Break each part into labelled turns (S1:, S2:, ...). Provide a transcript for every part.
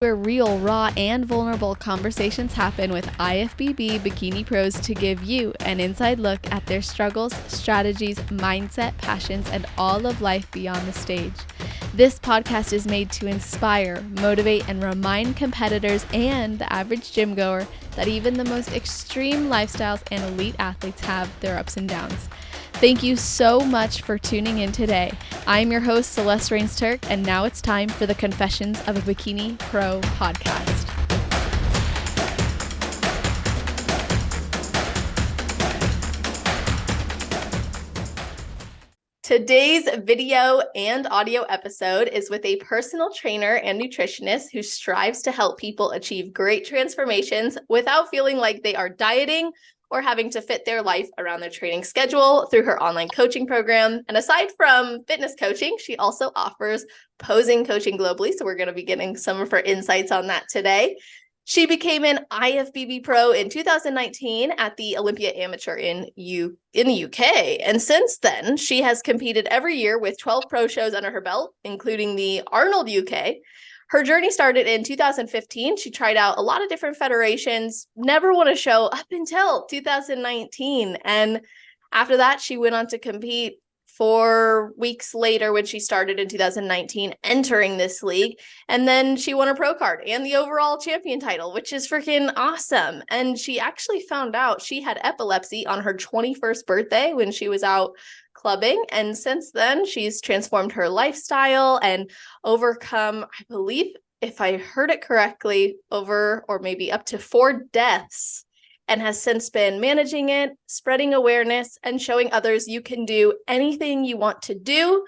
S1: where real, raw, and vulnerable conversations happen with IFBB bikini pros to give you an inside look at their struggles, strategies, mindset, passions, and all of life beyond the stage. This podcast is made to inspire, motivate, and remind competitors and the average gym goer that even the most extreme lifestyles and elite athletes have their ups and downs. Thank you so much for tuning in today. I'm your host, Celeste Rains-Turk, and now it's time for the Confessions of a Bikini Pro podcast. Today's video and audio episode is with a personal trainer and nutritionist who strives to help people achieve great transformations without feeling like they are dieting or having to fit their life around their training schedule through her online coaching program. And aside from fitness coaching, she also offers posing coaching globally. So we're going to be getting some of her insights on that today. She became an IFBB Pro in 2019 at the Olympia Amateur in the UK. And since then, she has competed every year with 12 pro shows under her belt, including the Arnold UK. Her journey started in 2015. She tried out a lot of different federations, never won a show up until 2019. And after that, she went on to compete 4 weeks later when she started in 2019, entering this league. And then she won a pro card and the overall champion title, which is freaking awesome. And she actually found out she had epilepsy on her 21st birthday when she was out clubbing. And since then, she's transformed her lifestyle and overcome, I believe, if I heard it correctly, over or maybe up to 4 deaths, and has since been managing it, spreading awareness, and showing others you can do anything you want to do.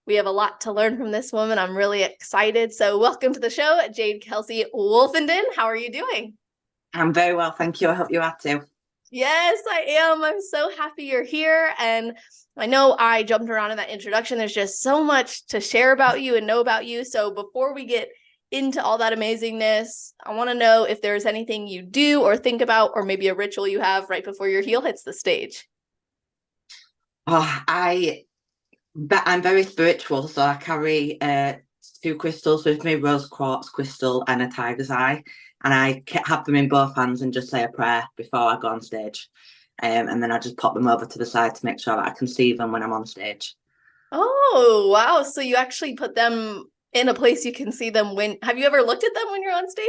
S1: We have a lot to learn from this woman. I'm really excited. So welcome to the show, Jade-Kelsie Wolfenden. How are you doing?
S2: I'm very well, thank you. I hope you are too.
S1: Yes, I am. I'm so happy you're here. And I know I jumped around in that introduction. There's just so much to share about you and know about you. So before we get into all that amazingness, I want to know if there's anything you do or think about, or maybe a ritual you have right before your heel hits the stage.
S2: I'm very spiritual, so I carry 2 crystals with me, rose quartz crystal and a tiger's eye. And I have them in both hands and just say a prayer before I go on stage. And then I just pop them over to the side to make sure that I can see them when I'm on stage.
S1: Oh, wow. So you actually put them in a place you can see them have you ever looked at them when you're on stage?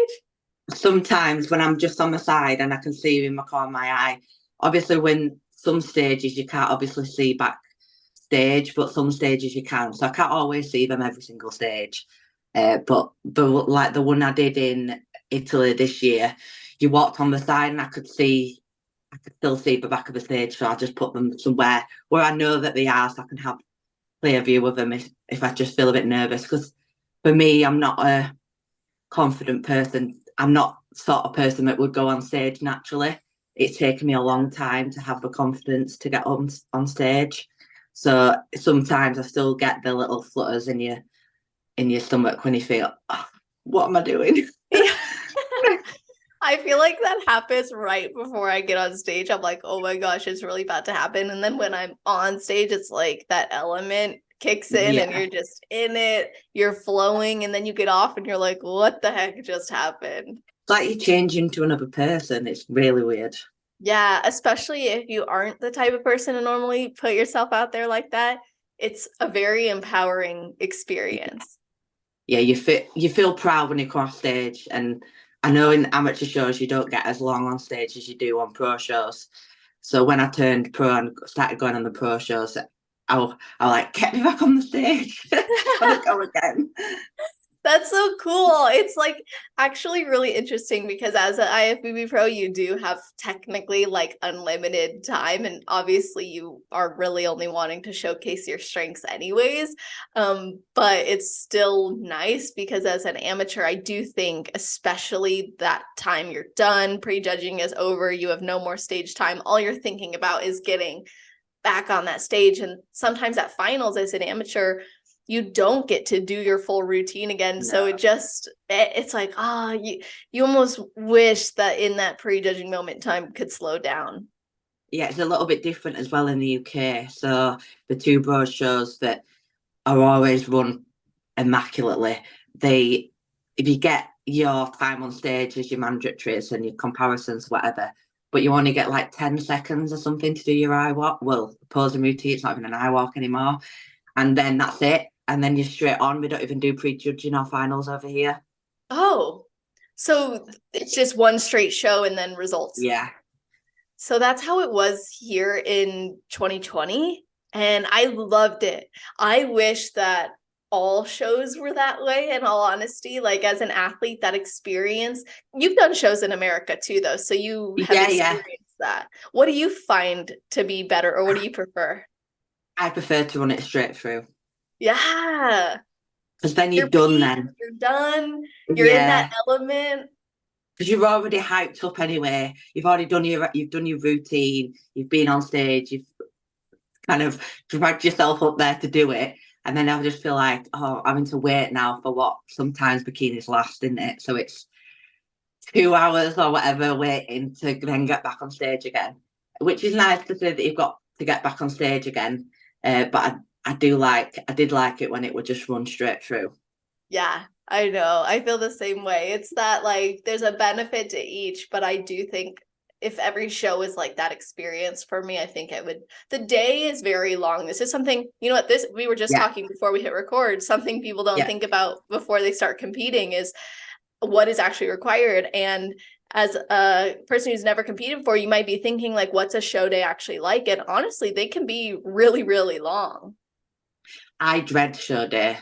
S2: Sometimes when I'm just on the side and I can see in my corner of my eye. Obviously, when some stages you can't obviously see backstage, but some stages you can. So I can't always see them every single stage. But like the one I did in Italy this year, you walked on the side and I could still see the back of the stage. So I just put them somewhere where I know that they are, so I can have clear view of them if I just feel a bit nervous. Because for me, I'm not a confident person. I'm not the sort of person that would go on stage naturally. It's taken me a long time to have the confidence to get on stage. So sometimes I still get the little flutters in your stomach when you feel, oh, what am I doing?
S1: I feel like that happens right before I get on stage. I'm like, oh my gosh, it's really about to happen. And then when I'm on stage, it's like that element kicks in and you're just in it, you're flowing, and then you get off and you're like, what the heck just happened?
S2: It's like you change into another person. It's really weird.
S1: Yeah, especially if you aren't the type of person to normally put yourself out there like that. It's a very empowering experience.
S2: Yeah, you feel proud when you come off stage. And I know in amateur shows you don't get as long on stage as you do on pro shows. So when I turned pro and started going on the pro shows, I like, get me back on the stage. I go again.
S1: That's so cool. It's like actually really interesting because as an IFBB Pro, you do have technically like unlimited time. And obviously you are really only wanting to showcase your strengths anyways. But it's still nice because as an amateur, I do think especially that time you're done, prejudging is over, you have no more stage time. All you're thinking about is getting back on that stage. And sometimes at finals as an amateur, you don't get to do your full routine again. No. So it's like, you almost wish that in that prejudging moment time could slow down.
S2: Yeah, it's a little bit different as well in the UK. So the 2 bro shows that are always run immaculately, if you get your time on stage as your mandatories and your comparisons, whatever, but you only get like 10 seconds or something to do your eye walk. Well, posing routine, it's not even an eye walk anymore. And then that's it. And then you're straight on. We don't even do pre-judging or finals over here.
S1: Oh, so it's just one straight show and then results.
S2: Yeah.
S1: So that's how it was here in 2020. And I loved it. I wish that all shows were that way, in all honesty. Like, as an athlete, that experience, you've done shows in America too, though. So you have experienced that. What do you find to be better, or what do you prefer?
S2: I prefer to run it straight through.
S1: Yeah.
S2: Because then you're done then.
S1: You're done. You're in that element.
S2: Because you're already hyped up anyway. You've already done your routine. You've been on stage. You've kind of dragged yourself up there to do it. And then I just feel like, oh, I'm having to wait now for what sometimes bikinis last, isn't it? So it's 2 hours or whatever waiting to then get back on stage again, which is nice to say that you've got to get back on stage again. But I did like it when it would just run straight through. Yeah,
S1: I know. I feel the same way. It's that, like, there's a benefit to each, but I do think if every show is like that experience for me, I think it would, the day is very long. This is something, you know what, this, we were just talking before we hit record, something people don't think about before they start competing is what is actually required. And as a person who's never competed before, you might be thinking, like, what's a show day actually like? And honestly, they can be really, really long.
S2: I dread show day.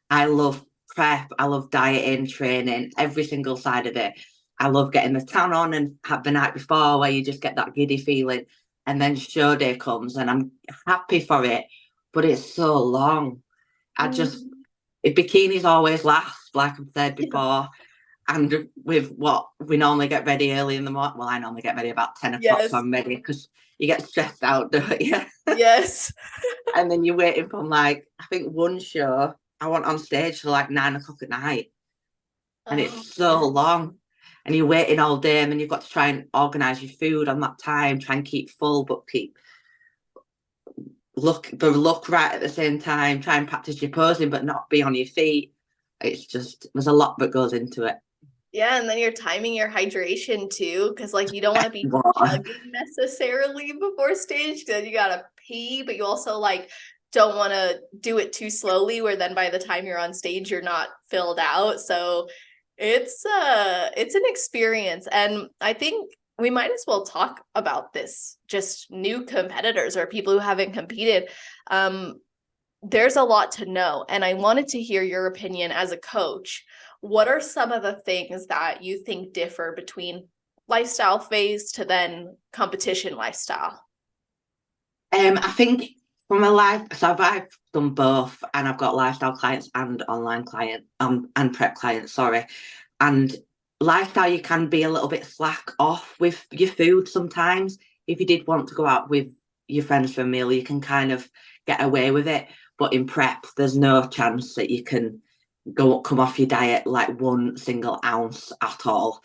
S2: I love prep. I love dieting, training, every single side of it. I love getting the tan on and have the night before where you just get that giddy feeling. And then show day comes and I'm happy for it, but it's so long. Bikinis always last, like I've said before. And with what we normally get ready early in the morning, well, I normally get ready about 10 o'clock, so I'm ready, because you get stressed out, don't you?
S1: Yes.
S2: And then you're waiting for, like, I think one show I went on stage till like 9 o'clock at night. And it's so long. And you're waiting all day, and then you've got to try and organise your food on that time, try and keep full, but keep look right at the same time, try and practice your posing, but not be on your feet. It's just, there's a lot that goes into it.
S1: Yeah, and then you're timing your hydration too, because, like, you don't want to be chugging necessarily before stage, because you gotta pee, but you also, like, don't want to do it too slowly, where then by the time you're on stage, you're not filled out. So it's an experience, and I think we might as well talk about this. Just new competitors or people who haven't competed. There's a lot to know, and I wanted to hear your opinion as a coach. What are some of the things that you think differ between lifestyle phase to then competition lifestyle?
S2: I think from so I've done both, and I've got lifestyle clients and online client, and prep clients, sorry. And lifestyle, you can be a little bit slack off with your food sometimes. If you did want to go out with your friends for a meal, you can kind of get away with it. But in prep, there's no chance that you can come off your diet like 1 single ounce at all.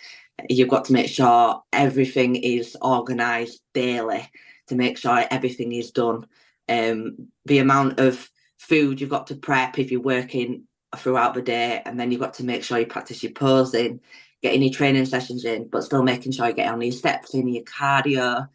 S2: You've got to make sure everything is organised daily to make sure everything is done. The amount of food you've got to prep if you're working throughout the day, and then you've got to make sure you practice your posing, getting your training sessions in, but still making sure you get on your steps in, your cardio,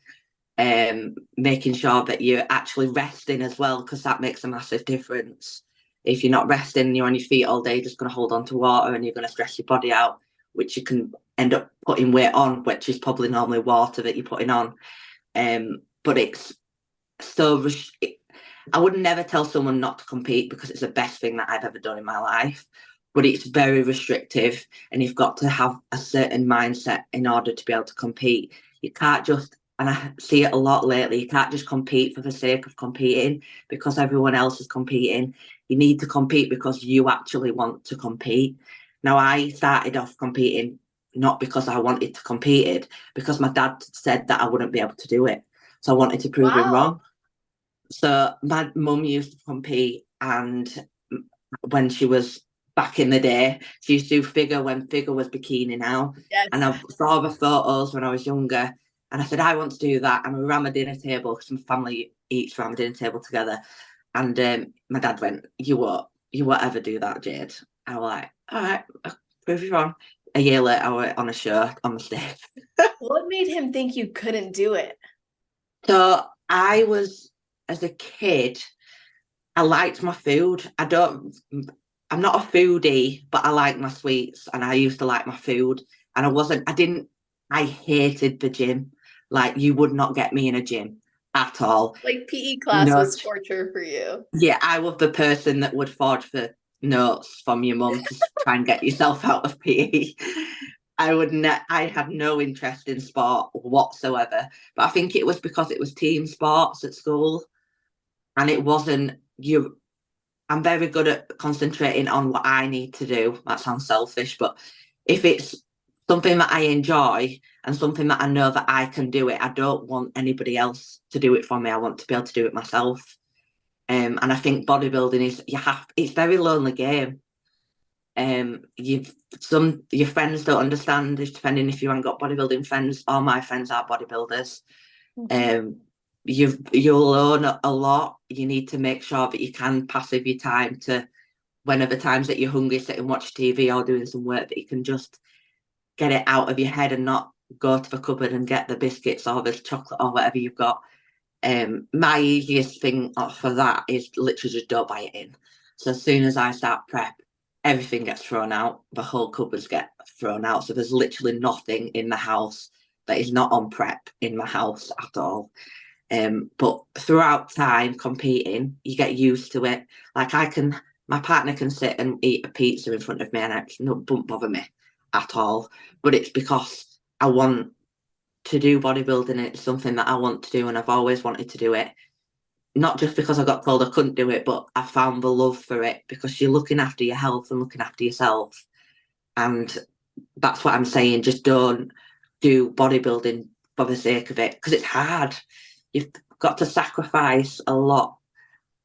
S2: making sure that you're actually resting as well, because that makes a massive difference. If you're not resting and you're on your feet all day, you're just going to hold on to water and you're going to stress your body out, which you can end up putting weight on, which is probably normally water that you're putting on. But it's so, I would never tell someone not to compete, because it's the best thing that I've ever done in my life. But it's very restrictive, and you've got to have a certain mindset in order to be able to compete. You can't just, and I see it a lot lately, you can't just compete for the sake of competing because everyone else is competing. You need to compete because you actually want to compete. Now, I started off competing not because I wanted to compete, because my dad said that I wouldn't be able to do it. So I wanted to prove him wrong. So my mum used to compete, and when she was back in the day, she used to do figure when figure was bikini now. Yes. And I saw the photos when I was younger, and I said, I want to do that. And we ran a dinner table, because my family each ran a dinner table together. And my dad went, you won't ever do that, Jade. I was like, all right, I'll prove you wrong. a year later, I was on a show on the stage.
S1: What made him think you couldn't do it?
S2: So I was, as a kid, I liked my food. I'm not a foodie, but I like my sweets and I used to like my food. And I hated the gym. Like, you would not get me in a gym at all.
S1: Like PE class
S2: No,
S1: was torture for you.
S2: yeah, I was the person that would forge for notes from your mum to try and get yourself out of PE. I had no interest in sport whatsoever. But I think it was because it was team sports at school and it wasn't you. I'm very good at concentrating on what I need to do. That sounds selfish, but if it's something that I enjoy and something that I know that I can do it, I don't want anybody else to do it for me. I want to be able to do it myself. And I think bodybuilding is it's a very lonely game. Your friends don't understand, depending if you haven't got bodybuilding friends. All my friends are bodybuilders. You'll learn a lot. You need to make sure that you can passive your time to whenever times that you're hungry, sit and watch TV or doing some work, that you can just get it out of your head and not go to the cupboard and get the biscuits or the chocolate or whatever you've got. My easiest thing for that is literally just don't buy it in. So as soon as I start prep, everything gets thrown out. The whole cupboards get thrown out. So there's literally nothing in the house that is not on prep in my house at all. But throughout time competing, you get used to it. Like my partner can sit and eat a pizza in front of me and it won't bother me at all. But it's because I want to do bodybuilding. It's something that I want to do and I've always wanted to do it. Not just because I got told I couldn't do it, but I found the love for it because you're looking after your health and looking after yourself. And that's what I'm saying. Just don't do bodybuilding for the sake of it because it's hard. You've got to sacrifice a lot.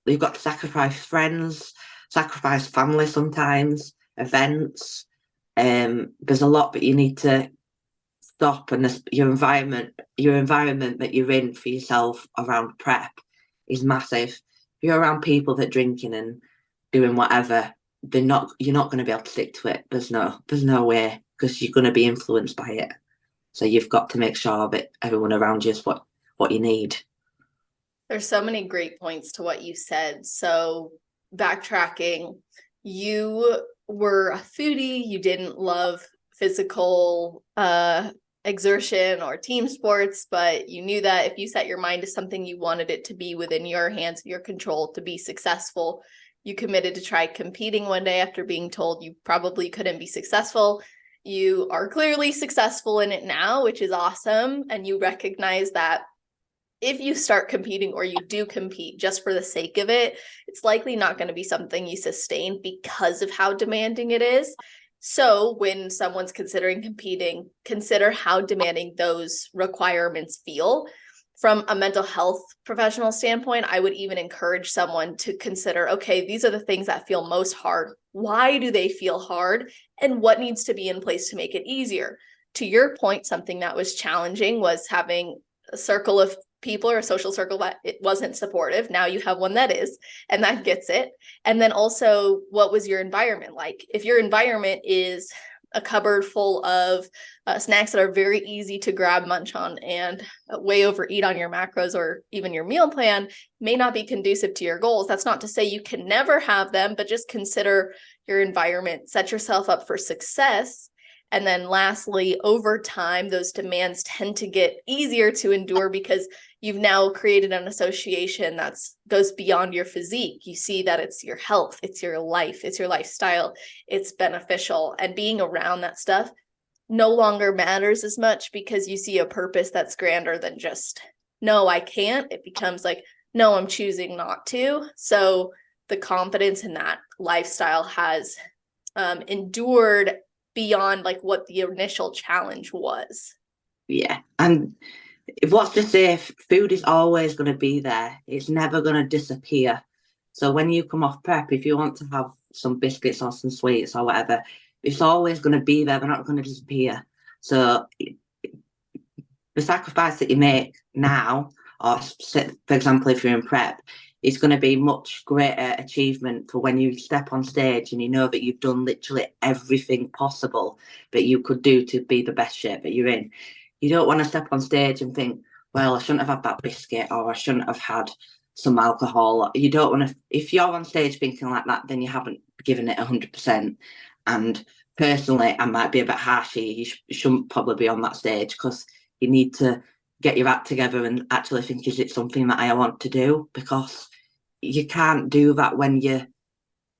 S2: You've got to sacrifice friends, sacrifice family sometimes, events. There's a lot that you need to stop, and your environment that you're in for yourself around prep is massive. If you're around people that are drinking and doing whatever, you're not going to be able to stick to it. There's no way because you're going to be influenced by it. So you've got to make sure that everyone around you is what you need.
S1: There's so many great points to what you said. So backtracking, you were a foodie, you didn't love physical exertion or team sports, but you knew that if you set your mind to something, you wanted it to be within your hands, your control, to be successful. You committed to try competing one day after being told you probably couldn't be successful. You are clearly successful in it now, which is awesome. And you recognize that if you start competing or you do compete just for the sake of it, it's likely not going to be something you sustain because of how demanding it is. So when someone's considering competing, consider how demanding those requirements feel. From a mental health professional standpoint, I would even encourage someone to consider, okay, these are the things that feel most hard. Why do they feel hard? And what needs to be in place to make it easier? To your point, something that was challenging was having a circle of people or a social circle that it wasn't supportive. Now you have one that is, and that gets it. And then also, what was your environment like? If your environment is a cupboard full of snacks that are very easy to grab, munch on, and way overeat on your macros or even your meal plan, may not be conducive to your goals. That's not to say you can never have them, but just consider your environment, set yourself up for success. And then lastly, over time, those demands tend to get easier to endure because you've now created an association that goes beyond your physique. You see that it's your health, it's your life, it's your lifestyle, it's beneficial. And being around that stuff no longer matters as much because you see a purpose that's grander than just, no, I can't. It becomes like, no, I'm choosing not to. So the confidence in that lifestyle has endured beyond like what the initial challenge was.
S2: Yeah. And what's to say, food is always going to be there. It's never going to disappear. So when you come off prep, if you want to have some biscuits or some sweets or whatever, it's always going to be there. They're not going to disappear. So the sacrifice that you make now, or for example, if you're in prep, it's going to be much greater achievement for when you step on stage and you know that you've done literally everything possible that you could do to be the best shape that you're in. You don't want to step on stage and think, well, I shouldn't have had that biscuit, or I shouldn't have had some alcohol. You don't want to, if you're on stage thinking like that, then you haven't given it 100%. And personally, I might be a bit harshy. You shouldn't probably be on that stage, because you need to get your act together and actually think, is it something that I want to do? Because you can't do that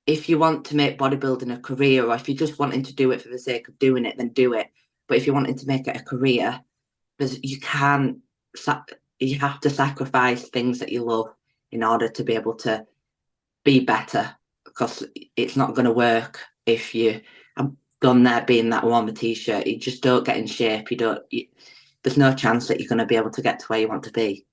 S2: if you want to make bodybuilding a career, or if you're just wanting to do it for the sake of doing it, then do it. But if you're wanting to make it a career, you have to sacrifice things that you love in order to be able to be better, because it's not going to work if you have done there being that warmer t-shirt. You just don't get in shape. There's no chance that you're going to be able to get to where you want to be.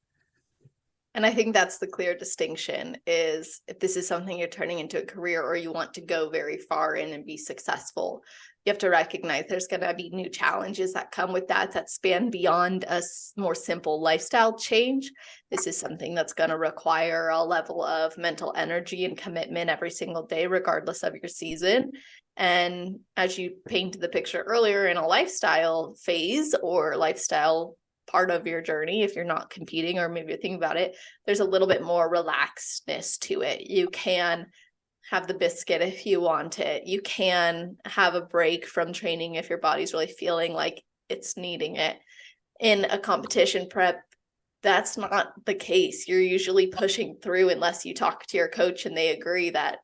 S1: And I think that's the clear distinction, is if this is something you're turning into a career, or you want to go very far in and be successful, you have to recognize there's going to be new challenges that come with that span beyond a more simple lifestyle change. This is something that's going to require a level of mental energy and commitment every single day, regardless of your season. And as you painted the picture earlier, in a lifestyle phase or lifestyle part of your journey, if you're not competing, or maybe you're thinking about it, there's a little bit more relaxedness to it. You can have the biscuit if you want it. You can have a break from training if your body's really feeling like it's needing it. In a competition prep, that's not the case. You're usually pushing through, unless you talk to your coach and they agree that,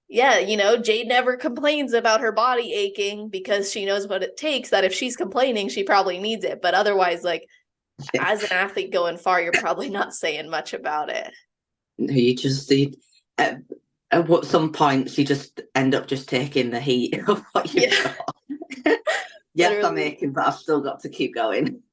S1: yeah, Jade never complains about her body aching, because she knows what it takes, that if she's complaining, she probably needs it. But otherwise, like, as an athlete going far, you're probably not saying much about it.
S2: You just see at some points you just end up just taking the heat of what you've got. Yes, literally. I'm aching, but I've still got to keep going.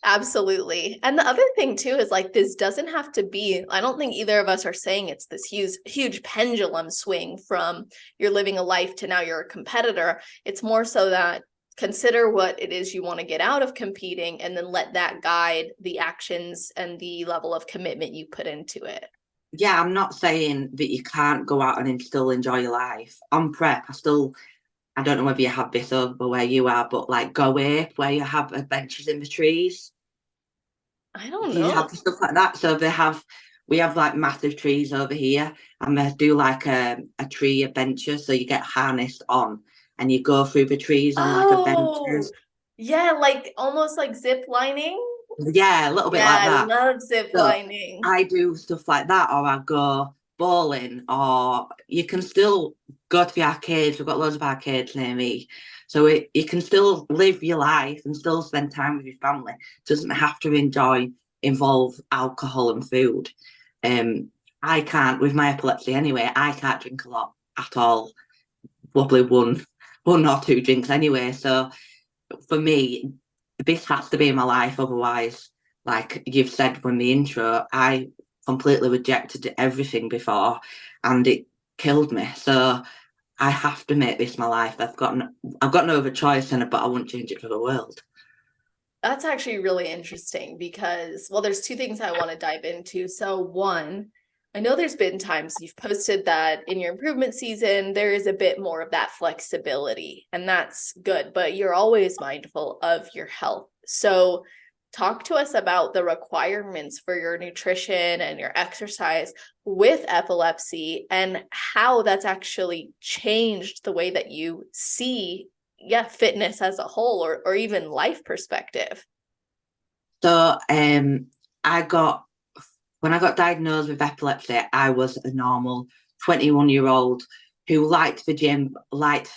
S1: Absolutely. And the other thing too is, like, this doesn't have to be, I don't think either of us are saying it's this huge pendulum swing from you're living a life to now you're a competitor. It's more so that consider what it is you want to get out of competing, and then let that guide the actions and the level of commitment you put into it.
S2: Yeah, I'm not saying that you can't go out and still enjoy your life. On prep, I don't know whether you have this over where you are, but like Go Ape, where you have adventures in the trees.
S1: I don't know.
S2: Do you have stuff like that? So we have like massive trees over here, and they do like a tree adventure. So you get harnessed on and you go through the trees on like adventures.
S1: Yeah, like almost like zip lining.
S2: Yeah, a little bit like that.
S1: I love zip lining.
S2: I do stuff like that, or I go bowling, or you can still go to the arcades. We've got loads of arcades near me. So you can still live your life and still spend time with your family. It doesn't have to involve alcohol and food. I can't, with my epilepsy anyway, I can't drink a lot at all. Probably one or two drinks anyway. So for me, this has to be in my life. Otherwise, like you've said from the intro, I completely rejected everything before and it killed me. So I have to make this my life. I've got no other choice in it, but I wouldn't change it for the world.
S1: That's actually really interesting, because, well, there's two things I want to dive into. So one, I know there's been times you've posted that in your improvement season, there is a bit more of that flexibility, and that's good, but you're always mindful of your health. So talk to us about the requirements for your nutrition and your exercise with epilepsy, and how that's actually changed the way that you see fitness as a whole, or even life perspective.
S2: So when I got diagnosed with epilepsy, I was a normal 21-year-old who liked the gym, liked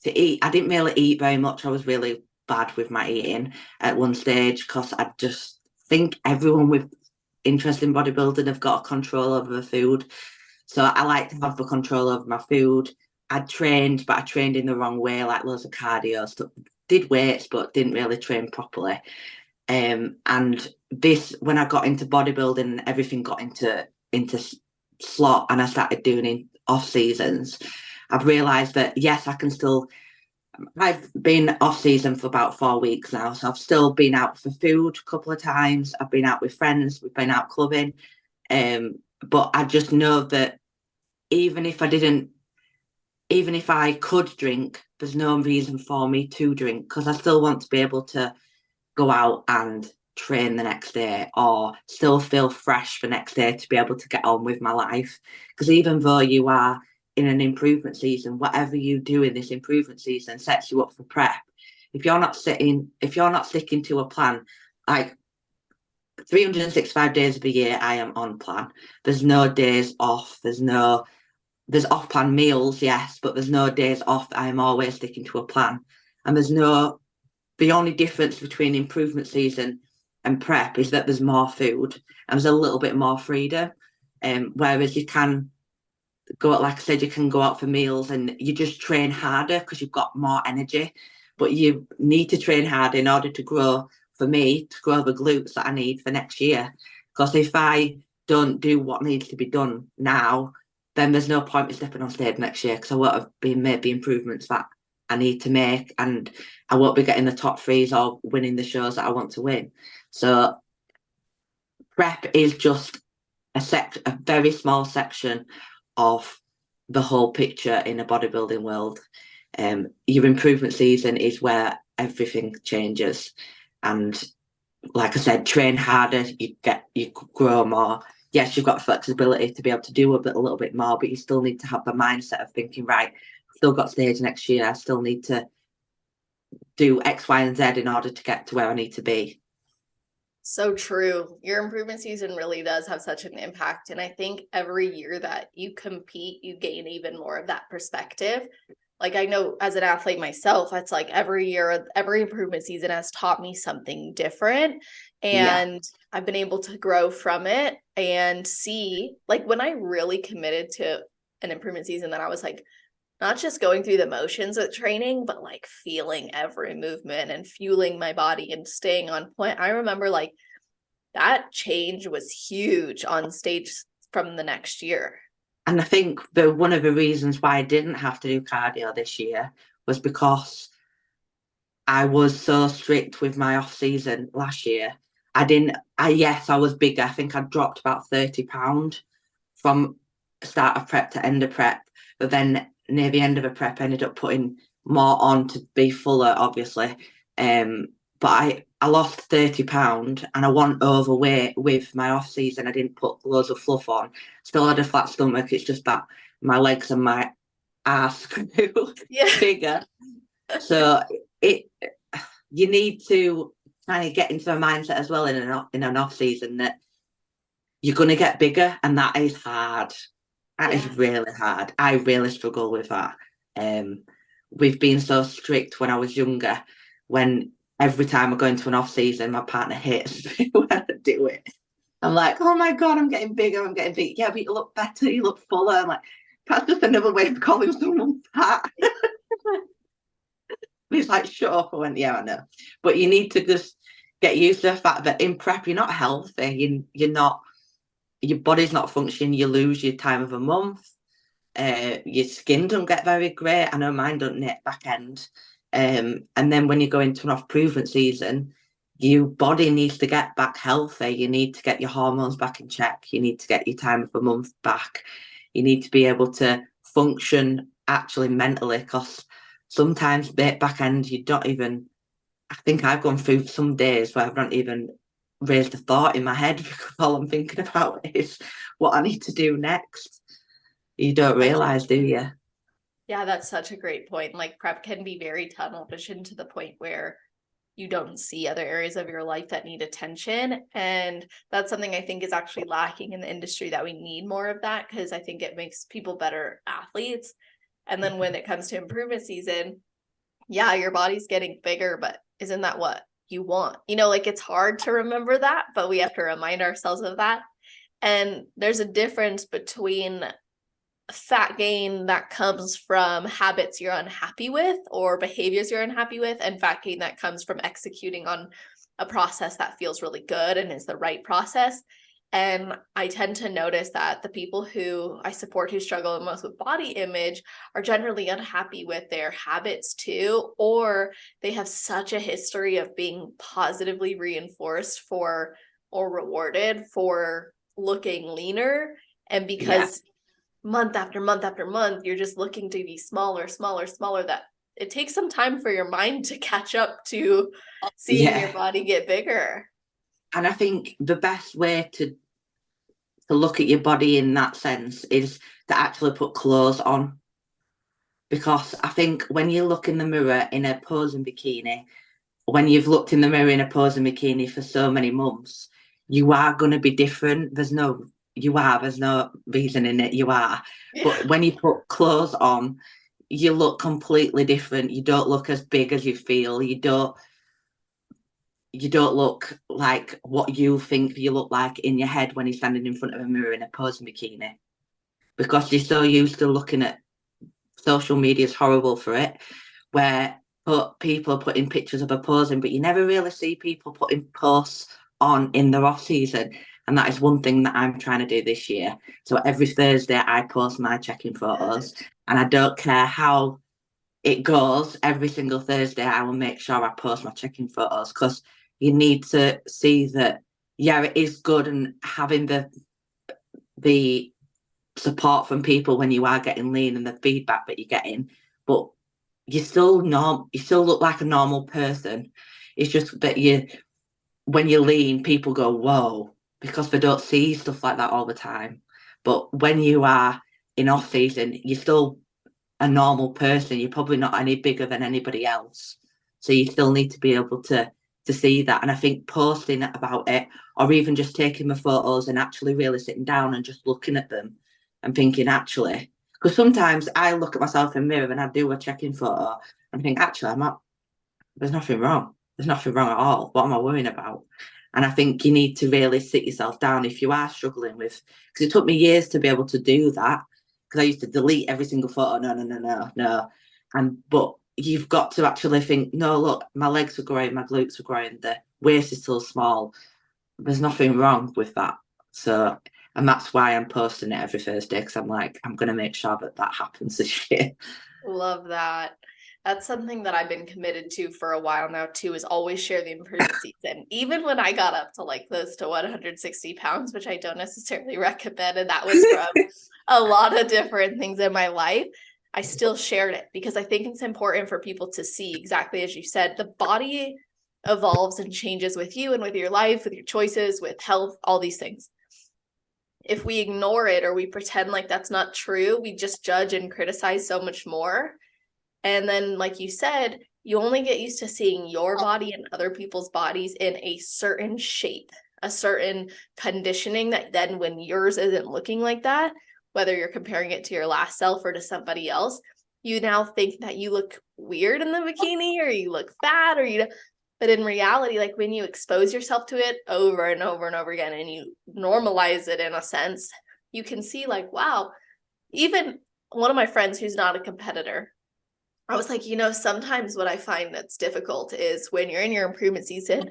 S2: to eat. I didn't really eat very much. I was really bad with my eating at one stage, because I just think everyone with interest in bodybuilding have got a control over the food. So I like to have the control over my food. I trained, but I trained in the wrong way, like loads of cardio stuff. Did weights, but didn't really train properly. And this, when I got into bodybuilding, everything got into slot, and I started doing in off seasons. I've realised that yes, I can still. I've been off season for about 4 weeks now, so I've still been out for food a couple of times. I've been out with friends. We've been out clubbing, but I just know that even if I could drink, there's no reason for me to drink, because I still want to be able to go out and train the next day, or still feel fresh the next day to be able to get on with my life. Because even though you are in an improvement season, whatever you do in this improvement season sets you up for prep. If you're not sticking to a plan, like 365 days of the year, I am on plan. There's no days off. There's off-plan meals, yes, but there's no days off. I'm always sticking to a plan. And the only difference between improvement season and prep is that there's more food and there's a little bit more freedom. Whereas you can go, like I said, you can go out for meals and you just train harder because you've got more energy. But you need to train hard in order to grow, for me, to grow the glutes that I need for next year. Because if I don't do what needs to be done now, then there's no point in stepping on stage next year, because I won't have been made the improvements that I need to make, and I won't be getting the top threes or winning the shows that I want to win. So prep is just a very small section of the whole picture in a bodybuilding world. Your improvement season is where everything changes, and like I said, train harder, you grow more. Yes, you've got flexibility to be able to do a little bit more, but you still need to have the mindset of thinking, right, I've still got stage next year, I still need to do X, Y, and Z in order to get to where I need to be.
S1: So true. Your improvement season really does have such an impact. And I think every year that you compete, you gain even more of that perspective. Like, I know as an athlete myself, it's like every year, every improvement season has taught me something different. And I've been able to grow from it and see, like, when I really committed to an improvement season, then I was like, not just going through the motions with training, but like feeling every movement and fueling my body and staying on point. I remember like that change was huge on stage from the next year.
S2: And I think one of the reasons why I didn't have to do cardio this year was because I was so strict with my off season last year. Yes, I was bigger. I think I dropped about 30 pounds from start of prep to end of prep. But then near the end of a prep, I ended up putting more on to be fuller, obviously. But I lost 30 pounds and I wasn't overweight with my off season. I didn't put loads of fluff on. Still had a flat stomach. It's just that my legs and my ass grew bigger. So you need to kind of get into a mindset as well in an off season that you're going to get bigger, and that is hard. That is really hard. I really struggle with that. We've been so strict when I was younger. When every time I go into an off season, my partner hates me when I do it. I'm like, oh my God, I'm getting bigger. I'm getting big. Yeah, but you look better. You look fuller. I'm like, that's just another way of calling someone fat. He's like, shut up. I went, yeah, I know. But you need to just get used to the fact that in prep, you're not healthy. You're not, your body's not functioning. You lose your time of a month. Your skin don't get very great. I know mine don't knit back end. And then when you go into an off-improvement season, your body needs to get back healthy. You need to get your hormones back in check. You need to get your time of a month back. You need to be able to function actually mentally, because sometimes back end, you don't even, I think I've gone through some days where I've not even raised a thought in my head because all I'm thinking about is what I need to do next. You don't realize, do you?
S1: Yeah, that's such a great point. Like, prep can be very tunnel vision to the point where you don't see other areas of your life that need attention. And that's something I think is actually lacking in the industry, that we need more of that, because I think it makes people better athletes. And then when it comes to improvement season, yeah, your body's getting bigger, but isn't that what you want? You know, like, it's hard to remember that, but we have to remind ourselves of that. And there's a difference between fat gain that comes from habits you're unhappy with or behaviors you're unhappy with, and fat gain that comes from executing on a process that feels really good and is the right process. And I tend to notice that the people who I support who struggle the most with body image are generally unhappy with their habits too, or they have such a history of being positively reinforced for or rewarded for looking leaner. And because month after month after month, you're just looking to be smaller, that it takes some time for your mind to catch up to seeing your body get bigger.
S2: And I think the best way to look at your body in that sense is to actually put clothes on. Because I think when you look in the mirror in a posing bikini, when you've looked in the mirror in a posing bikini for so many months, you are going to be different. There's no reason in it, you are. But when you put clothes on, you look completely different. You don't look as big as you feel. You don't look like what you think you look like in your head when you're standing in front of a mirror in a posing bikini. Because you're so used to looking at social media is horrible for it, where people are putting pictures of a posing, but you never really see people putting posts on in their off season. And that is one thing that I'm trying to do this year. So every Thursday I post my check-in photos, and I don't care how it goes. Every single Thursday I will make sure I post my check-in photos, because you need to see that, it is good, and having the support from people when you are getting lean and the feedback that you're getting, but you still look like a normal person. It's just that when you're lean, people go, whoa, because they don't see stuff like that all the time. But when you are in off season, you're still a normal person. You're probably not any bigger than anybody else. So you still need to be able to see that. And I think posting about it, or even just taking the photos and actually really sitting down and just looking at them and thinking, actually, because sometimes I look at myself in the mirror and I do a check-in photo and think, actually, there's nothing wrong. There's nothing wrong at all. What am I worrying about? And I think you need to really sit yourself down if you are struggling with, because it took me years to be able to do that, because I used to delete every single photo. No. But you've got to actually think, no, look, my legs are growing, my glutes are growing, the waist is still small. There's nothing wrong with that. So, and that's why I'm posting it every Thursday, because I'm like, I'm going to make sure that happens this year.
S1: Love that. That's something that I've been committed to for a while now too, is always share the improvement season. Even when I got up to like close to 160 pounds, which I don't necessarily recommend, and that was from a lot of different things in my life, I still shared it because I think it's important for people to see, exactly as you said, the body evolves and changes with you and with your life, with your choices, with health, all these things. If we ignore it or we pretend like that's not true, we just judge and criticize so much more. And then, like you said, you only get used to seeing your body and other people's bodies in a certain shape, a certain conditioning, that then when yours isn't looking like that, whether you're comparing it to your last self or to somebody else, you now think that you look weird in the bikini, or you look fat, or but in reality, like when you expose yourself to it over and over and over again, and you normalize it in a sense, you can see like, wow, even one of my friends who's not a competitor, I was like, sometimes what I find that's difficult is when you're in your improvement season,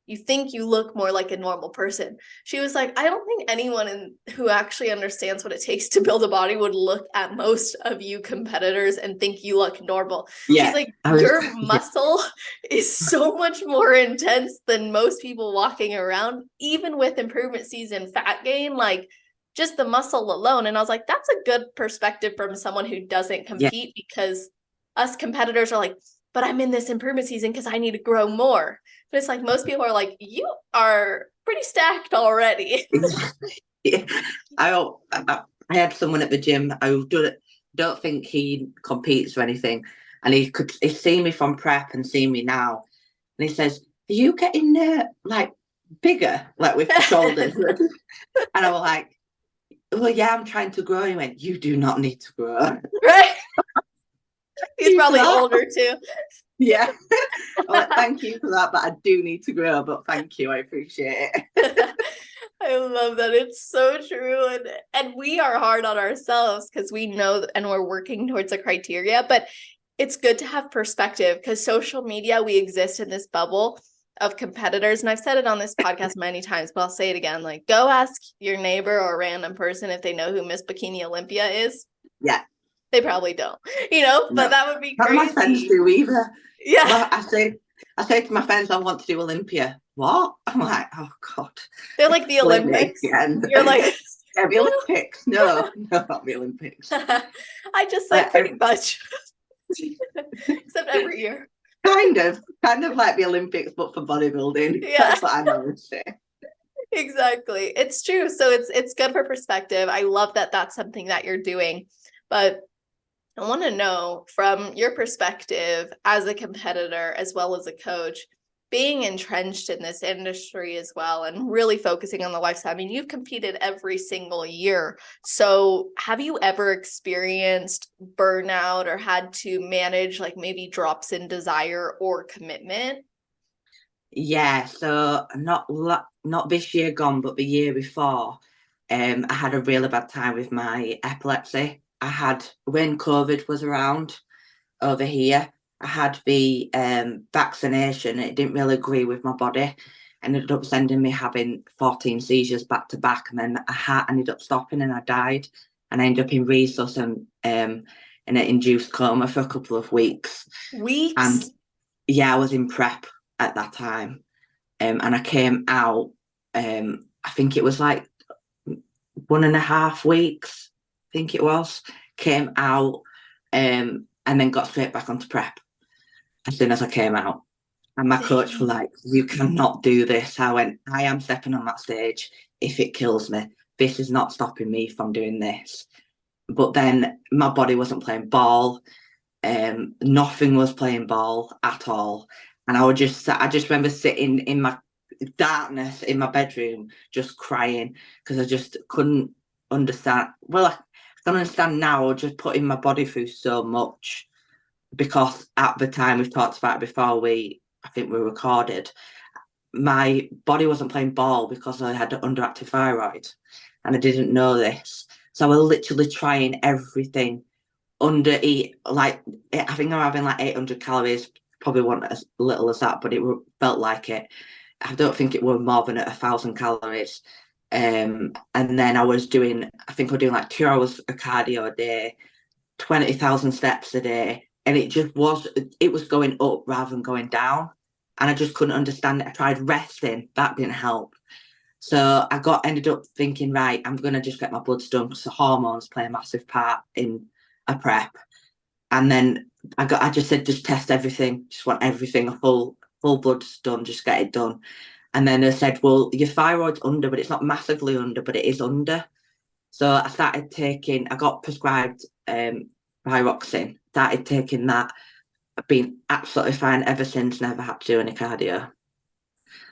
S1: you think you look more like a normal person. She was like, I don't think anyone who actually understands what it takes to build a body would look at most of you competitors and think you look normal. Yeah. She's like, your muscle is so much more intense than most people walking around, even with improvement season fat gain, like just the muscle alone. And I was like, that's a good perspective from someone who doesn't compete, because us competitors are like, but I'm in this improvement season because I need to grow more. But it's like most people are like, you are pretty stacked already.
S2: Yeah. I had someone at the gym who don't think he competes or anything, and he see me from prep and see me now, and he says, "Are you getting like bigger, like with the shoulders?" And I was like, "Well, yeah, I'm trying to grow." He went, "You do not need to grow."
S1: Right. He's probably older too.
S2: Yeah. Well, thank you for that, but I do need to grow, but thank you, I appreciate it.
S1: I love that. It's so true. And we are hard on ourselves because we know and we're working towards a criteria, but it's good to have perspective, because social media, we exist in this bubble of competitors. And I've said it on this podcast many times, but I'll say it again. Like, go ask your neighbor or a random person if they know who Miss Bikini Olympia is.
S2: Yeah.
S1: They probably don't, but that would be crazy.
S2: None of my friends do either.
S1: Yeah.
S2: Well, I say to my friends, I want to do Olympia. What? I'm like, oh God.
S1: They're like the Olympics. You're like,
S2: At the Olympics? No, not the Olympics.
S1: I just said pretty much. Except every year.
S2: Kind of like the Olympics, but for bodybuilding.
S1: Yeah.
S2: That's what I would say.
S1: Exactly. It's true. So it's good for perspective. I love that that's something that you're doing. But I want to know from your perspective as a competitor, as well as a coach, being entrenched in this industry as well and really focusing on the lifestyle. I mean, you've competed every single year. So have you ever experienced burnout or had to manage like maybe drops in desire or commitment?
S2: Yeah, so not this year gone, but the year before, I had a really bad time with my epilepsy. I had, when COVID was around over here, I had the vaccination. It didn't really agree with my body. Ended up sending me having 14 seizures back to back, and then my heart ended up stopping and I died. And I ended up in resus and in an induced coma for a couple of weeks.
S1: Weeks?
S2: And yeah, I was in prep at that time. And I came out, I think it was like 1.5 weeks, I think it was, came out and then got straight back onto prep as soon as I came out. And my coach was like, you cannot do this. I went, I am stepping on that stage if it kills me. This is not stopping me from doing this. But then my body wasn't playing ball. Nothing was playing ball at all. And I just remember sitting in my darkness in my bedroom, just crying because I just couldn't understand. Well, I can understand now, just putting my body through so much because at the time, we've talked about it before I think we recorded, my body wasn't playing ball because I had underactive thyroid and I didn't know this. So I was literally trying everything under eat, like I think I'm having like 800 calories, probably wasn't as little as that, but it felt like it. I don't think it was more than 1,000 calories. And then I think I was doing like 2 hours of cardio a day, 20,000 steps a day. And it was going up rather than going down. And I just couldn't understand it. I tried resting, that didn't help. So ended up thinking, right, I'm going to just get my bloods done because the hormones play a massive part in a prep. And then I just said, just test everything, just want everything, a full bloods done, just get it done. And then they said, well, your thyroid's under, but it's not massively under, but it is under. So I got prescribed thyroxine, started taking that. I've been absolutely fine ever since, never had to do any cardio.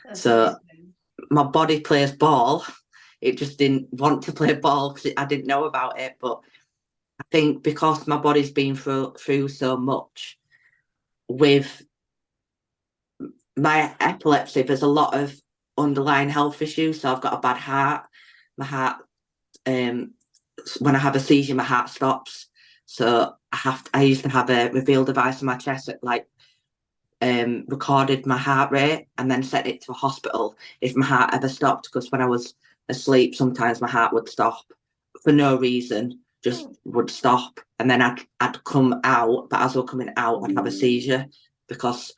S2: That's so amazing. My body plays ball. It just didn't want to play ball because I didn't know about it. But I think because my body's been through so much with my epilepsy, there's a lot of underlying health issues. So I've got a bad heart. My heart, when I have a seizure, my heart stops. So I used to have a reveal device on my chest that recorded my heart rate and then sent it to a hospital if my heart ever stopped. Because when I was asleep, sometimes my heart would stop for no reason, just would stop. And then I'd come out, but as we're coming out, I'd have a seizure because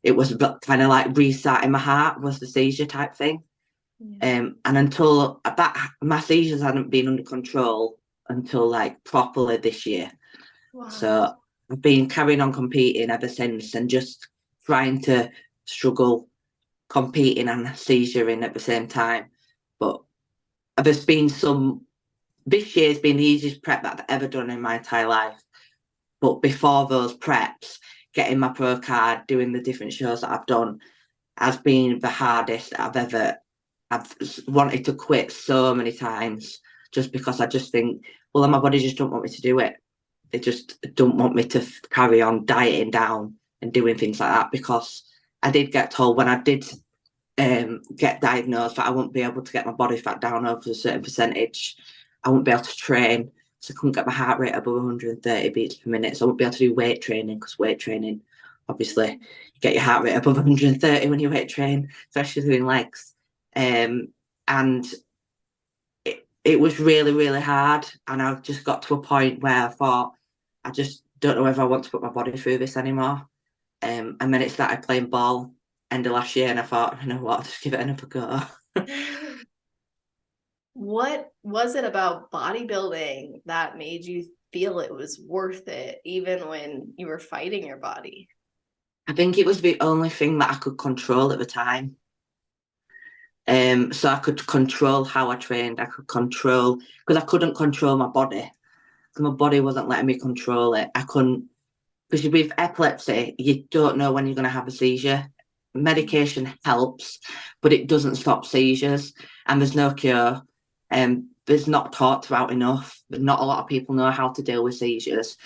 S2: it was kind of like restarting my heart was the seizure type thing. Yeah. And until that, my seizures hadn't been under control until like properly this year. Wow. So I've been carrying on competing ever since and just trying to struggle competing and seizuring at the same time. But there's been this year's been the easiest prep that I've ever done in my entire life. But before those preps, getting my pro card, doing the different shows that I've done has been the hardest I've wanted to quit so many times just because I just think, well, my body just don't want me to do it. They just don't want me to carry on dieting down and doing things like that because I did get told when I did get diagnosed that I wouldn't be able to get my body fat down over a certain percentage. I wouldn't be able to train. So I couldn't get my heart rate above 130 beats per minute. So I wouldn't be able to do weight training because weight training, obviously, you get your heart rate above 130 when you weight train, especially doing legs. And it was really, really hard. And I just got to a point where I thought, I just don't know whether I want to put my body through this anymore. And then it started playing ball end of last year. And I thought, you know what, I'll just give it another go.
S1: What was it about bodybuilding that made you feel it was worth it, even when you were fighting your body?
S2: I think it was the only thing that I could control at the time. So I could control how I trained. I could control because I couldn't control my body. So my body wasn't letting me control it. I couldn't because with epilepsy, you don't know when you're going to have a seizure. Medication helps, but it doesn't stop seizures, and there's no cure. There's not talked about enough. Not a lot of people know how to deal with seizures.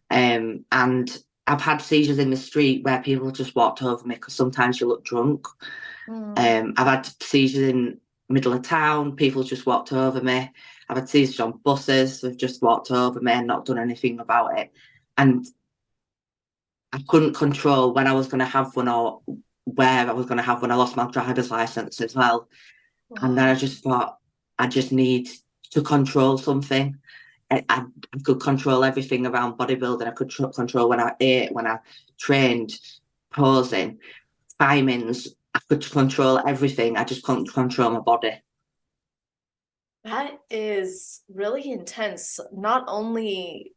S2: And I've had seizures in the street where people just walked over me because sometimes you look drunk.
S1: Mm.
S2: I've had seizures in middle of town. People just walked over me. I've had seizures on buses. They've just walked over me and not done anything about it. And I couldn't control when I was going to have one or where I was going to have one. I lost my driver's license as well. And then I
S1: Wow.
S2: just thought, I just need to control something. I could control everything around bodybuilding. I could control when I ate, when I trained, posing, timings. I could control everything. I just couldn't control my body.
S1: That is really intense. Not only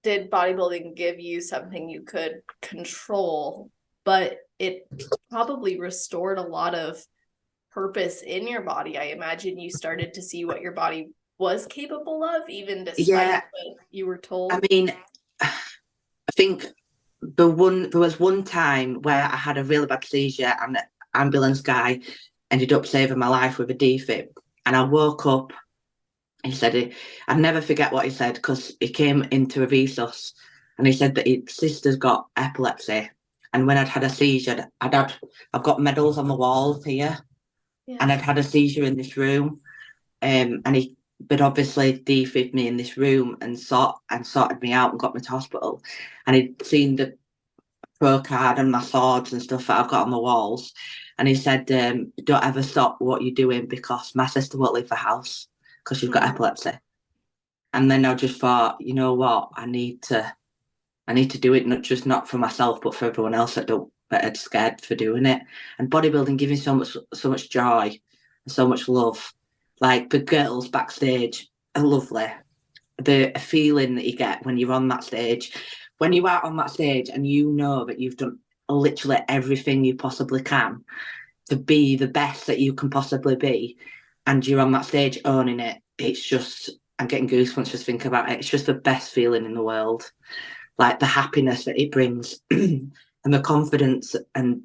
S1: did bodybuilding give you something you could control, but it probably restored a lot of purpose in your body. I imagine you started to see what your body was capable of, even despite
S2: Yeah,
S1: what you were
S2: I
S1: told.
S2: mean, I think there was one time where I had a really bad seizure and the ambulance guy ended up saving my life with a defib. And I woke up, he said, I'd never forget what he said because he came into a resus and he said that his sister's got epilepsy. And when I'd had a seizure, I've got medals on the wall here and
S1: Yeah.
S2: I'd had a seizure in this room. And he, but obviously defibbed me in this room and sorted me out and got me to hospital. And he'd seen the pro card and my swords and stuff that I've got on the walls. And he said, don't ever stop what you're doing because my sister won't leave the house because she's got
S1: Hmm.
S2: epilepsy. And then I just thought, you know what, I need to do it, not for myself, but for everyone else that are scared for doing it. And bodybuilding gives me so much joy and so much love. Like the girls backstage are lovely. The feeling that you get when you're on that stage, when you are on that stage and you know that you've done literally everything you possibly can to be the best that you can possibly be, and you're on that stage owning it, it's just, I'm getting goosebumps just thinking about it. It's just the best feeling in the world. Like the happiness that it brings and the confidence. And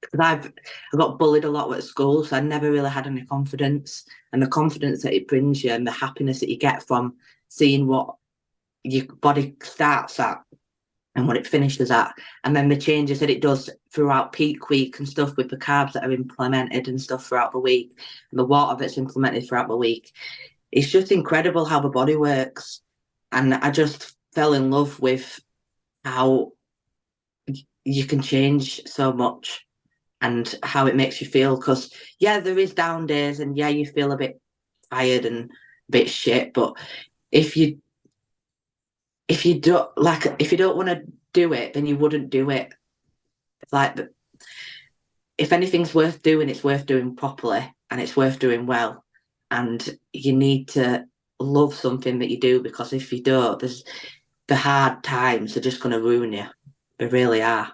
S2: because I got bullied a lot at school, so I never really had any confidence. And the confidence that it brings you and the happiness that you get from seeing what your body starts at and what it finishes at, and then the changes that it does throughout peak week and stuff with the carbs that are implemented and stuff throughout the week, and the water that's implemented throughout the week. It's just incredible how the body works. And I just fell in love with how you can change so much and how it makes you feel. Because, yeah, there is down days and, yeah, you feel a bit tired and a bit shit. But if you if you don't want to do it, then you wouldn't do it. Like, if anything's worth doing, it's worth doing properly and it's worth doing well. And you need to love something that you do, because if you don't, there's the hard times are just going to ruin you. They really are.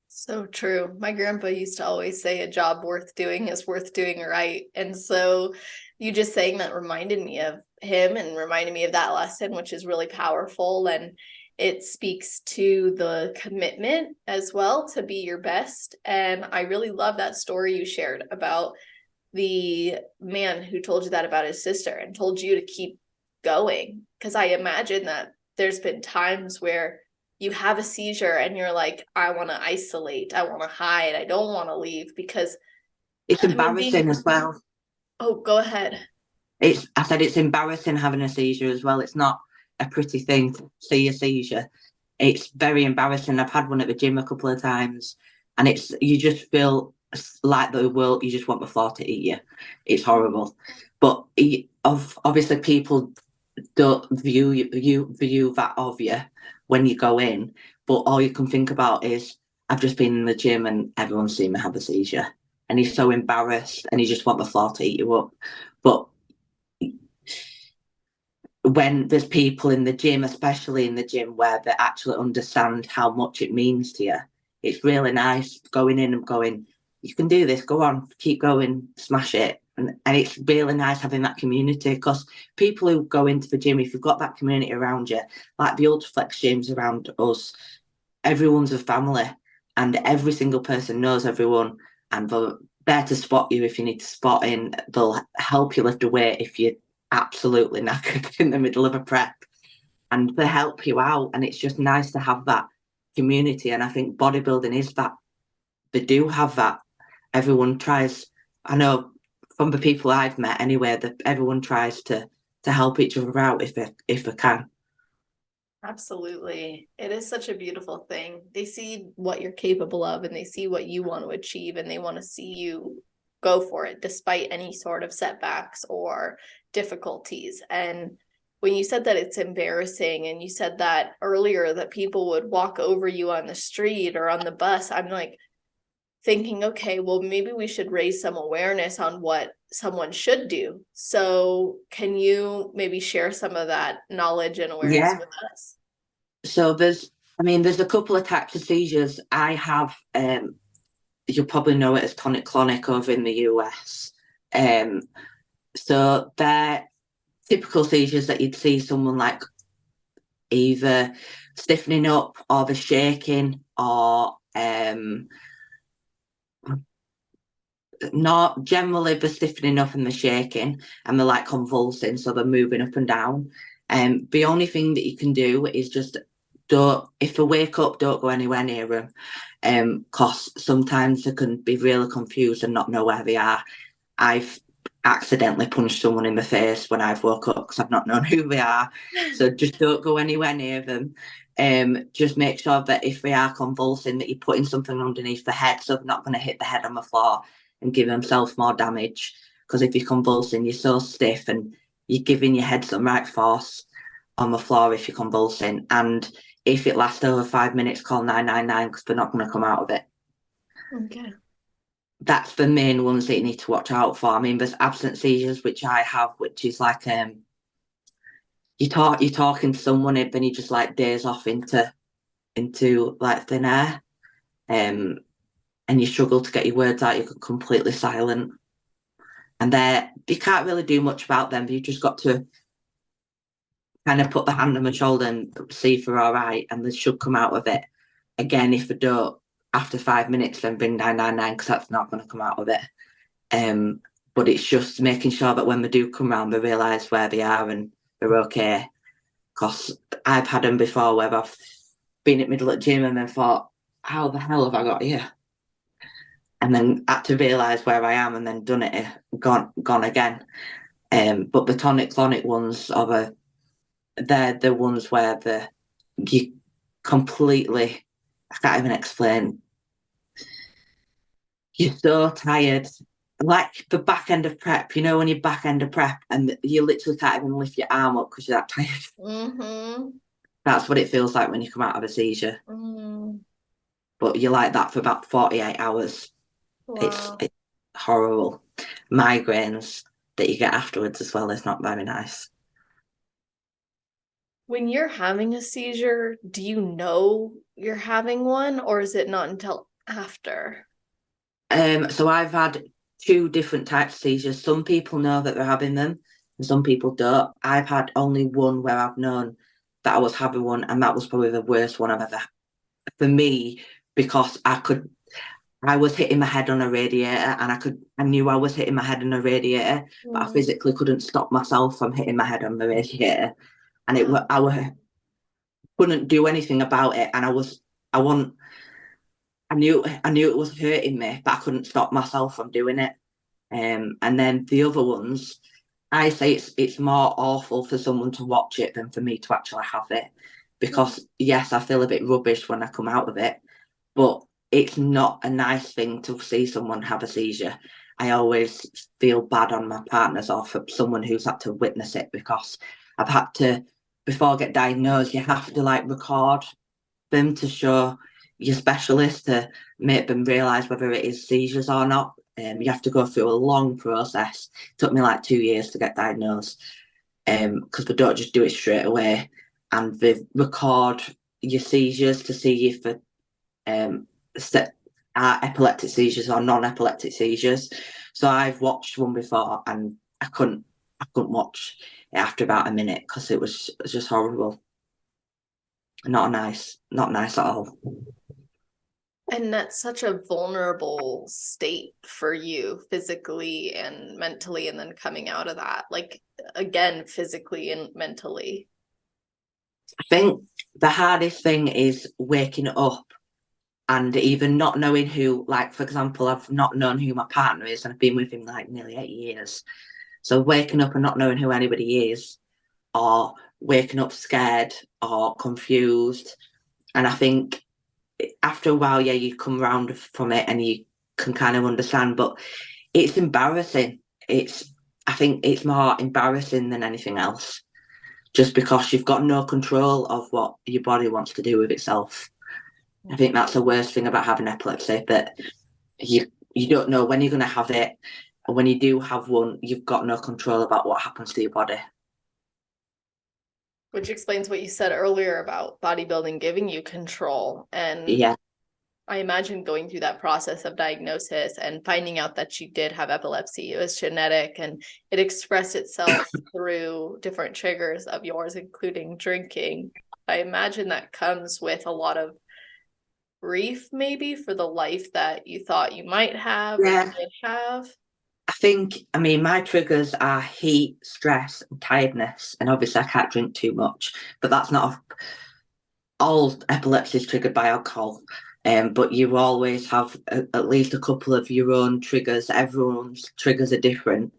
S1: So true. My grandpa used to always say a job worth doing is worth doing right. And so you just saying that reminded me of him and reminded me of that lesson, which is really powerful. And it speaks to the commitment as well to be your best. And I really love that story you shared about the man who told you that about his sister and told you to keep going. Because I imagine that there's been times where you have a seizure and you're like, I want to isolate, I want to hide, I don't want to leave because
S2: It's
S1: I mean,
S2: embarrassing as well.
S1: oh, go ahead.
S2: I said it's embarrassing having a seizure as well. It's not a pretty thing to see a seizure. It's very embarrassing. I've had one at the gym a couple of times, and you just feel like the world. You just want the floor to eat you. It's horrible. But obviously, people don't view that of you when you go in. But all you can think about is, I've just been in the gym and everyone's seen me have a seizure, and he's so embarrassed, and he just want the floor to eat you up. But when there's people in the gym, especially in the gym, where they actually understand how much it means to you, it's really nice going in and going, you can do this, go on, keep going, smash it. And it's really nice having that community, because people who go into the gym, if you've got that community around you, like the Ultraflex gyms around us, everyone's a family and every single person knows everyone, and they're there to spot you if you need to spot in. They'll help you lift a weight if you're absolutely knackered in the middle of a prep, and they help you out. And it's just nice to have that community. And I think bodybuilding is that. They do have that. Everyone tries, I know from the people I've met anyway, that everyone tries to help each other out if they can.
S1: Absolutely. It is such a beautiful thing. They see what you're capable of and they see what you want to achieve, and they want to see you go for it despite any sort of setbacks or difficulties. And when you said that it's embarrassing, and you said that earlier that people would walk over you on the street or on the bus, I'm like thinking, okay, well, maybe we should raise some awareness on what someone should do. So can you maybe share some of that knowledge and awareness
S2: Yeah.
S1: with us?
S2: So there's a couple of types of seizures. I have, you'll probably know it as tonic-clonic over in the US. So they're typical seizures that you'd see someone like either stiffening up or the shaking, or not generally the stiffening up and the shaking, and they're like convulsing, so they're moving up and down. The only thing that you can do is just don't, if they wake up, don't go anywhere near them, because sometimes they can be really confused and not know where they are. I've accidentally punched someone in the face when I've woke up because I've not known who they are. So just don't go anywhere near them. Just make sure that if they are convulsing, that you're putting something underneath the head, so they're not going to hit the head on the floor and give themselves more damage. Because if you're convulsing, you're so stiff and you're giving your head some right force on the floor if you're convulsing. And if it lasts over 5 minutes, call 999, because they're not going to come out of it.
S1: Okay.
S2: That's the main ones that you need to watch out for. I mean, there's absent seizures, which I have, which is like you're talking to someone, and then you just like daze off into like thin air, and you struggle to get your words out. You're completely silent, and you can't really do much about them. You just got to kind of put the hand on the shoulder and see if they're all right, and they should come out of it. Again, if they don't, after 5 minutes, then ring 999, because that's not going to come out of it. But it's just making sure that when they do come round, they realise where they are and they're okay. Because I've had them before where I've been at middle of the gym and then thought, how the hell have I got here? And then had to realise where I am, and then done it, gone again. But the tonic-clonic ones they're the ones where you completely, I can't even explain. You're so tired. Like the back end of prep, when you're back end of prep and you literally can't even lift your arm up because you're that tired.
S1: Mm-hmm.
S2: That's what it feels like when you come out of a seizure.
S1: Mm.
S2: But you're like that for about 48 hours.
S1: Wow.
S2: It's horrible. Migraines that you get afterwards as well is not very nice.
S1: When you're having a seizure, do you know you're having one, or is it not until after?
S2: So I've had two different types of seizures. Some people know that they're having them, and some people don't. I've had only one where I've known that I was having one, and that was probably the worst one I've ever had for me, because I was hitting my head on a radiator, and I knew I was hitting my head on a radiator, but I physically couldn't stop myself from hitting my head on the radiator, and I couldn't do anything about it, and I knew it was hurting me, but I couldn't stop myself from doing it. And then the other ones, I say it's more awful for someone to watch it than for me to actually have it, because yes, I feel a bit rubbish when I come out of it, but it's not a nice thing to see someone have a seizure. I always feel bad on my partners or for someone who's had to witness it, because I've had to, before I get diagnosed, you have to like record them to show your specialist to make them realise whether it is seizures or not. You have to go through a long process. It took me like 2 years to get diagnosed. because we don't just do it straight away, and they record your seizures to see if are epileptic seizures or non-epileptic seizures. So I've watched one before, and I couldn't watch it after about a minute because it was just horrible. Not nice at all.
S1: And that's such a vulnerable state for you physically and mentally, and then coming out of that, like, again, physically and mentally.
S2: I think the hardest thing is waking up and even not knowing who, like, for example, I've not known who my partner is, and I've been with him like nearly 8 years. So waking up and not knowing who anybody is, or waking up scared or confused. And I think after a while, yeah, you come around from it and you can kind of understand, but it's embarrassing. I think it's more embarrassing than anything else, just because you've got no control of what your body wants to do with itself. I think that's the worst thing about having epilepsy, that you don't know when you're going to have it, and when you do have one, you've got no control about what happens to your body.
S1: Which explains what you said earlier about bodybuilding giving you control. And
S2: Yeah.
S1: I imagine going through that process of diagnosis and finding out that you did have epilepsy. It was genetic, and it expressed itself through different triggers of yours, including drinking. I imagine that comes with a lot of grief, maybe, for the life that you thought you might have or you did have.
S2: I mean, my triggers are heat, stress, and tiredness. And obviously I can't drink too much, but that's not all epilepsy is triggered by alcohol. But you always have at least a couple of your own triggers. Everyone's triggers are different.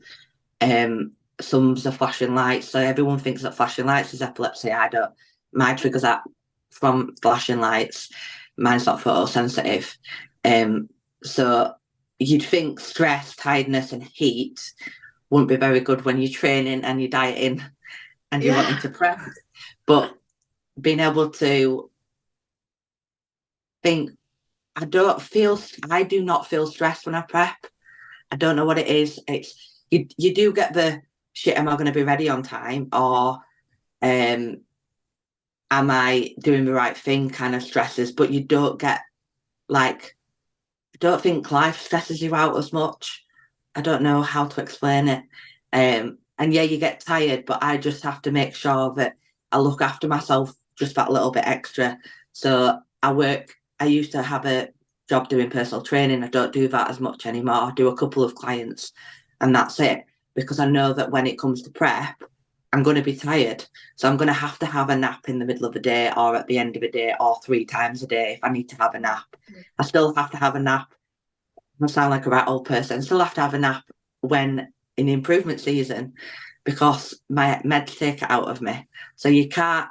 S2: Some's are flashing lights. So everyone thinks that flashing lights is epilepsy. I don't. My triggers are from flashing lights. Mine's not photosensitive. So you'd think stress, tiredness, and heat wouldn't be very good when you're training and you're dieting and you're wanting to prep. But being able to think, I do not feel stressed when I prep. I don't know what it is. It's you do get the shit, am I going to be ready on time, or am I doing the right thing kind of stresses, but you don't get, like, I don't think life stresses you out as much. I don't know how to explain it. And yeah, you get tired, but I just have to make sure that I look after myself just that little bit extra. So I used to have a job doing personal training. I don't do that as much anymore. I do a couple of clients and that's it, because I know that when it comes to prep, I'm going to be tired. So I'm going to have a nap in the middle of the day or at the end of the day or 3 times a day if I need to have a nap. I still have to have a nap. I sound like a rat old person. I still have to have a nap when in improvement season, because my meds take it out of me. So you have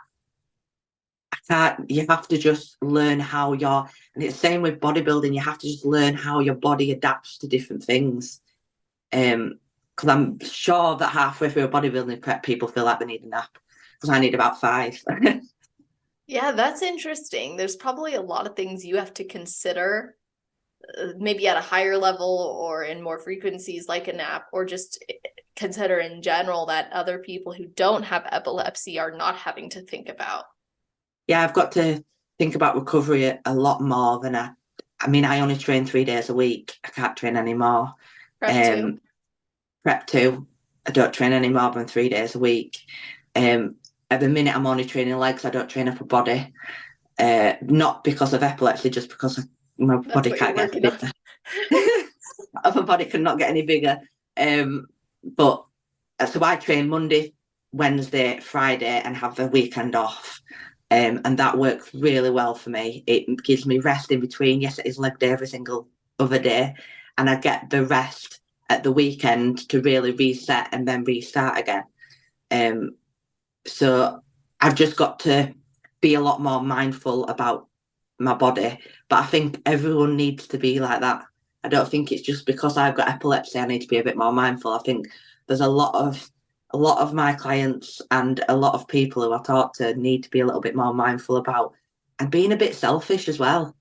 S2: to just learn how and it's the same with bodybuilding, you have to just learn how your body adapts to different things. Because I'm sure that halfway through a bodybuilding prep, people feel like they need a nap, because I need about 5.
S1: Yeah, that's interesting. There's probably a lot of things you have to consider, maybe at a higher level or in more frequencies, like a nap, or just consider in general that other people who don't have epilepsy are not having to think about.
S2: Yeah, I've got to think about recovery a lot more than I mean, I only train 3 days a week. I can't train anymore. Prep 2, I don't train any more than 3 days a week. At the minute, I'm only training legs. I don't train upper body. Not because of epilepsy, just because my body can't get any bigger. Upper body cannot get any bigger. But so I train Monday, Wednesday, Friday, and have the weekend off. And that works really well for me. It gives me rest in between. Yes, it is leg day every single other day, and I get the rest at the weekend to really reset and then restart again. So I've just got to be a lot more mindful about my body. But I think everyone needs to be like that. I don't think it's just because I've got epilepsy I need to be a bit more mindful. I think there's a lot of my clients and a lot of people who I talk to need to be a little bit more mindful about, and being a bit selfish as well.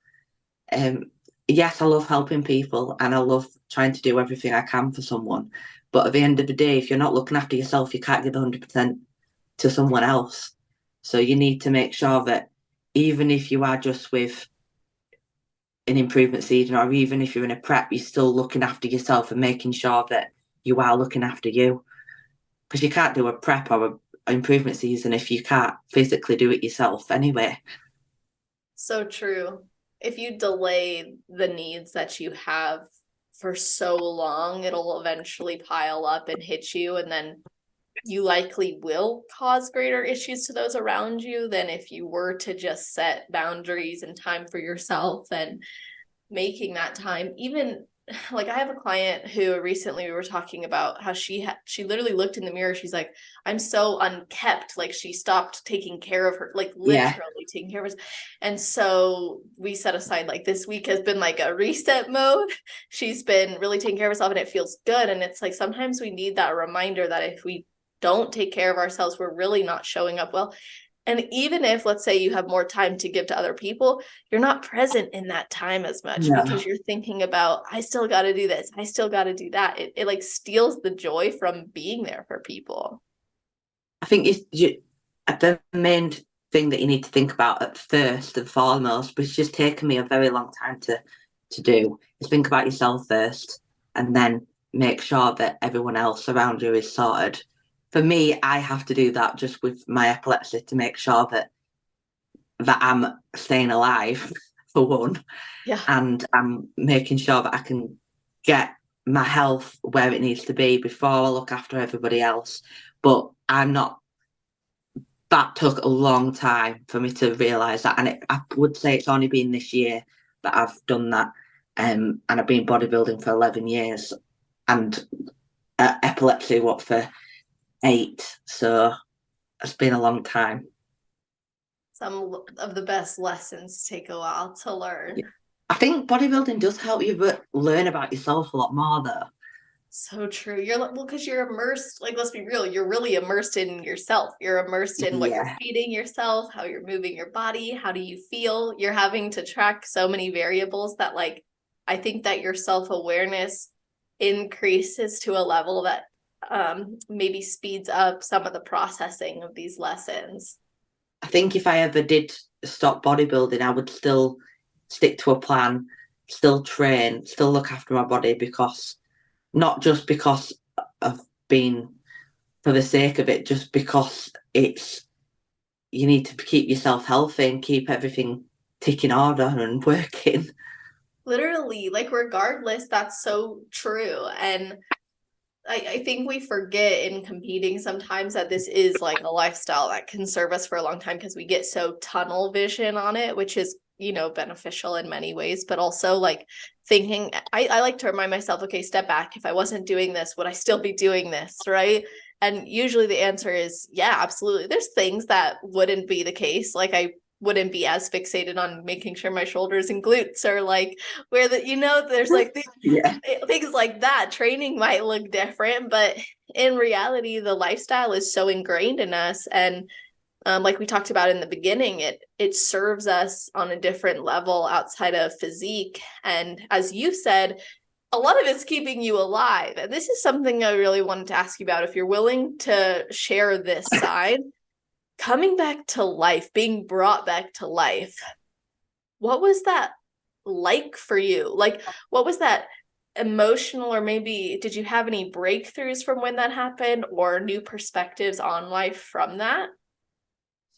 S2: Yes, I love helping people and I love trying to do everything I can for someone. But at the end of the day, if you're not looking after yourself, you can't give 100% to someone else. So you need to make sure that even if you are just with an improvement season, or even if you're in a prep, you're still looking after yourself and making sure that you are looking after you. Because you can't do a prep or an improvement season if you can't physically do it yourself anyway.
S1: So true. If you delay the needs that you have for so long, it'll eventually pile up and hit you, and then you likely will cause greater issues to those around you than if you were to just set boundaries and time for yourself and making that time. Even like I have a client who recently we were talking about how she literally looked in the mirror. She's like, I'm so unkept. Like she stopped taking care of her, like literally taking care of herself. And so we set aside, like this week has been like a reset mode. She's been really taking care of herself and it feels good. And it's like, sometimes we need that reminder that if we don't take care of ourselves, we're really not showing up well. And even if, let's say, you have more time to give to other people, you're not present in that time as much because you're thinking about, I still got to do this. I still got to do that. It like steals the joy from being there for people.
S2: I think the main thing that you need to think about at first and foremost, which has just taken me a very long time to do, is think about yourself first and then make sure that everyone else around you is sorted. For me, I have to do that just with my epilepsy to make sure that I'm staying alive, for one.
S1: Yeah.
S2: And I'm making sure that I can get my health where it needs to be before I look after everybody else. But that took a long time for me to realise that. And I would say it's only been this year that I've done that. And I've been bodybuilding for 11 years and epilepsy, for 8. So it's been a long time.
S1: Some of the best lessons take a while to learn.
S2: I think bodybuilding does help you learn about yourself a lot more, though.
S1: So true. Because you're immersed, like, let's be real, you're really immersed in yourself. You're immersed in what you're feeding yourself, how you're moving your body, how do you feel? You're having to track so many variables that, like, I think that your self-awareness increases to a level that maybe speeds up some of the processing of these lessons.
S2: I think if I ever did stop bodybuilding, I would still stick to a plan, still train, still look after my body, because not just because of being for the sake of it, just because you need to keep yourself healthy and keep everything ticking order and working.
S1: Literally, like, regardless, that's so true. And I think we forget in competing sometimes that this is like a lifestyle that can serve us for a long time, because we get so tunnel vision on it, which is, beneficial in many ways, but also like thinking, I like to remind myself, okay, step back. If I wasn't doing this, would I still be doing this? Right. And usually the answer is, yeah, absolutely. There's things that wouldn't be the case. Like I wouldn't be as fixated on making sure my shoulders and glutes are like where there's like things like that. Training might look different, but in reality, the lifestyle is so ingrained in us. And like we talked about in the beginning, it serves us on a different level outside of physique. And as you said, a lot of it's keeping you alive. And this is something I really wanted to ask you about, if you're willing to share this side. Coming back to life, being brought back to life, what was that like for you? Like, what was that emotional, or maybe did you have any breakthroughs from when that happened, or new perspectives on life from that?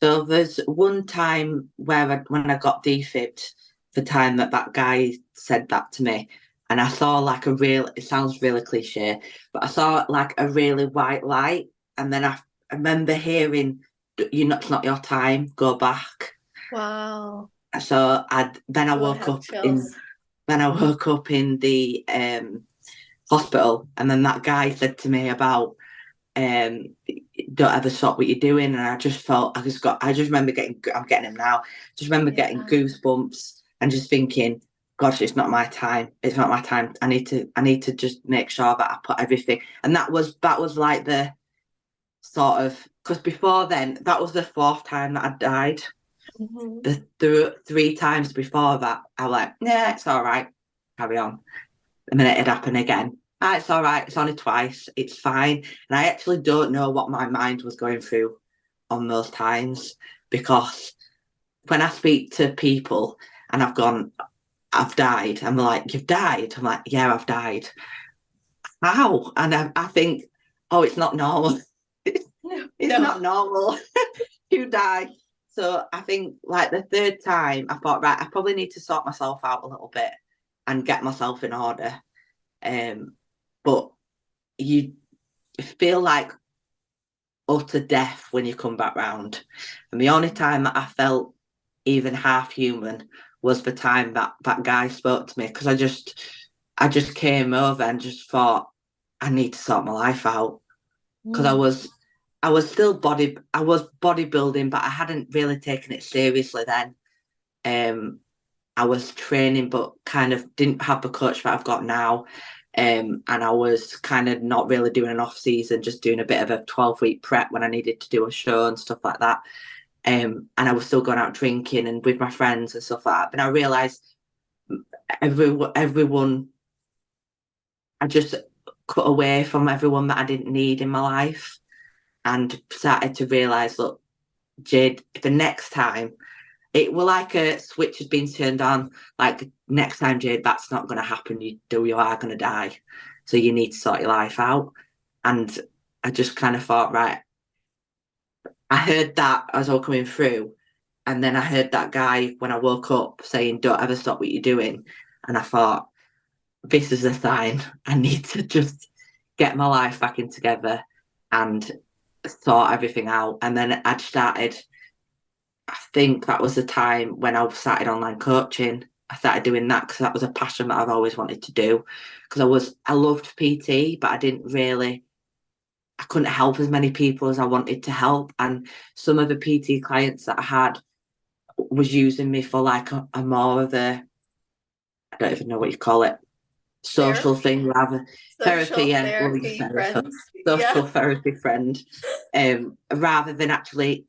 S2: So there's one time where when I got defibbed, the time that guy said that to me, and I saw like it sounds really cliche, but I saw like a really white light, and then I remember hearing, it's not your time, go back.
S1: Wow.
S2: So then I woke up in the hospital, and then that guy said to me about don't ever stop what you're doing, and I just remember I'm getting him now. Just remember getting goosebumps and just thinking, gosh, it's not my time. It's not my time. I need to just make sure that I put everything. And that was like the sort of, because before then, that was the 4th time that I died.
S1: Mm-hmm.
S2: The 3 times before that, I was like, yeah, it's all right, carry on. And then it'd happen again. Ah, it's all right. It's only twice. It's fine. And I actually don't know what my mind was going through on those times, because when I speak to people and I've gone, I've died, I'm like, you've died? I'm like, yeah, I've died. How? And I think, oh, it's not normal. It's
S1: No.
S2: not normal. You die. So I think like the third time, I thought, right, I probably need to sort myself out a little bit and get myself in order. But you feel like utter death when you come back round. And the only time that I felt even half human was the time that that guy spoke to me, because I just came over and just thought, I need to sort my life out, because I was still I was bodybuilding, but I hadn't really taken it seriously then. I was training, but kind of didn't have the coach that I've got now. And I was kind of not really doing an off season, just doing a bit of a 12-week prep when I needed to do a show and stuff like that. And I was still going out drinking and with my friends and stuff like that. But I realised everyone, I just cut away from everyone that I didn't need in my life, and started to realise, look, Jade, the next time, it was like a switch has been turned on. Like, next time, Jade, that's not going to happen. You are going to die. So you need to sort your life out. And I just kind of thought, right, I heard that as I was coming through. And then I heard that guy when I woke up saying, don't ever stop what you're doing. And I thought, this is a sign. I need to just get my life back in together and sort everything out. And then I'd started, I think that was the time when I started online coaching. I started doing that because that was a passion that I've always wanted to do. Because I loved PT, but I couldn't help as many people as I wanted to help. And some of the PT clients that I had was using me for like a more of a, I don't even know what you call it, social thing, rather therapy. Yeah,
S1: therapy friends.
S2: Social therapy friend, rather than actually,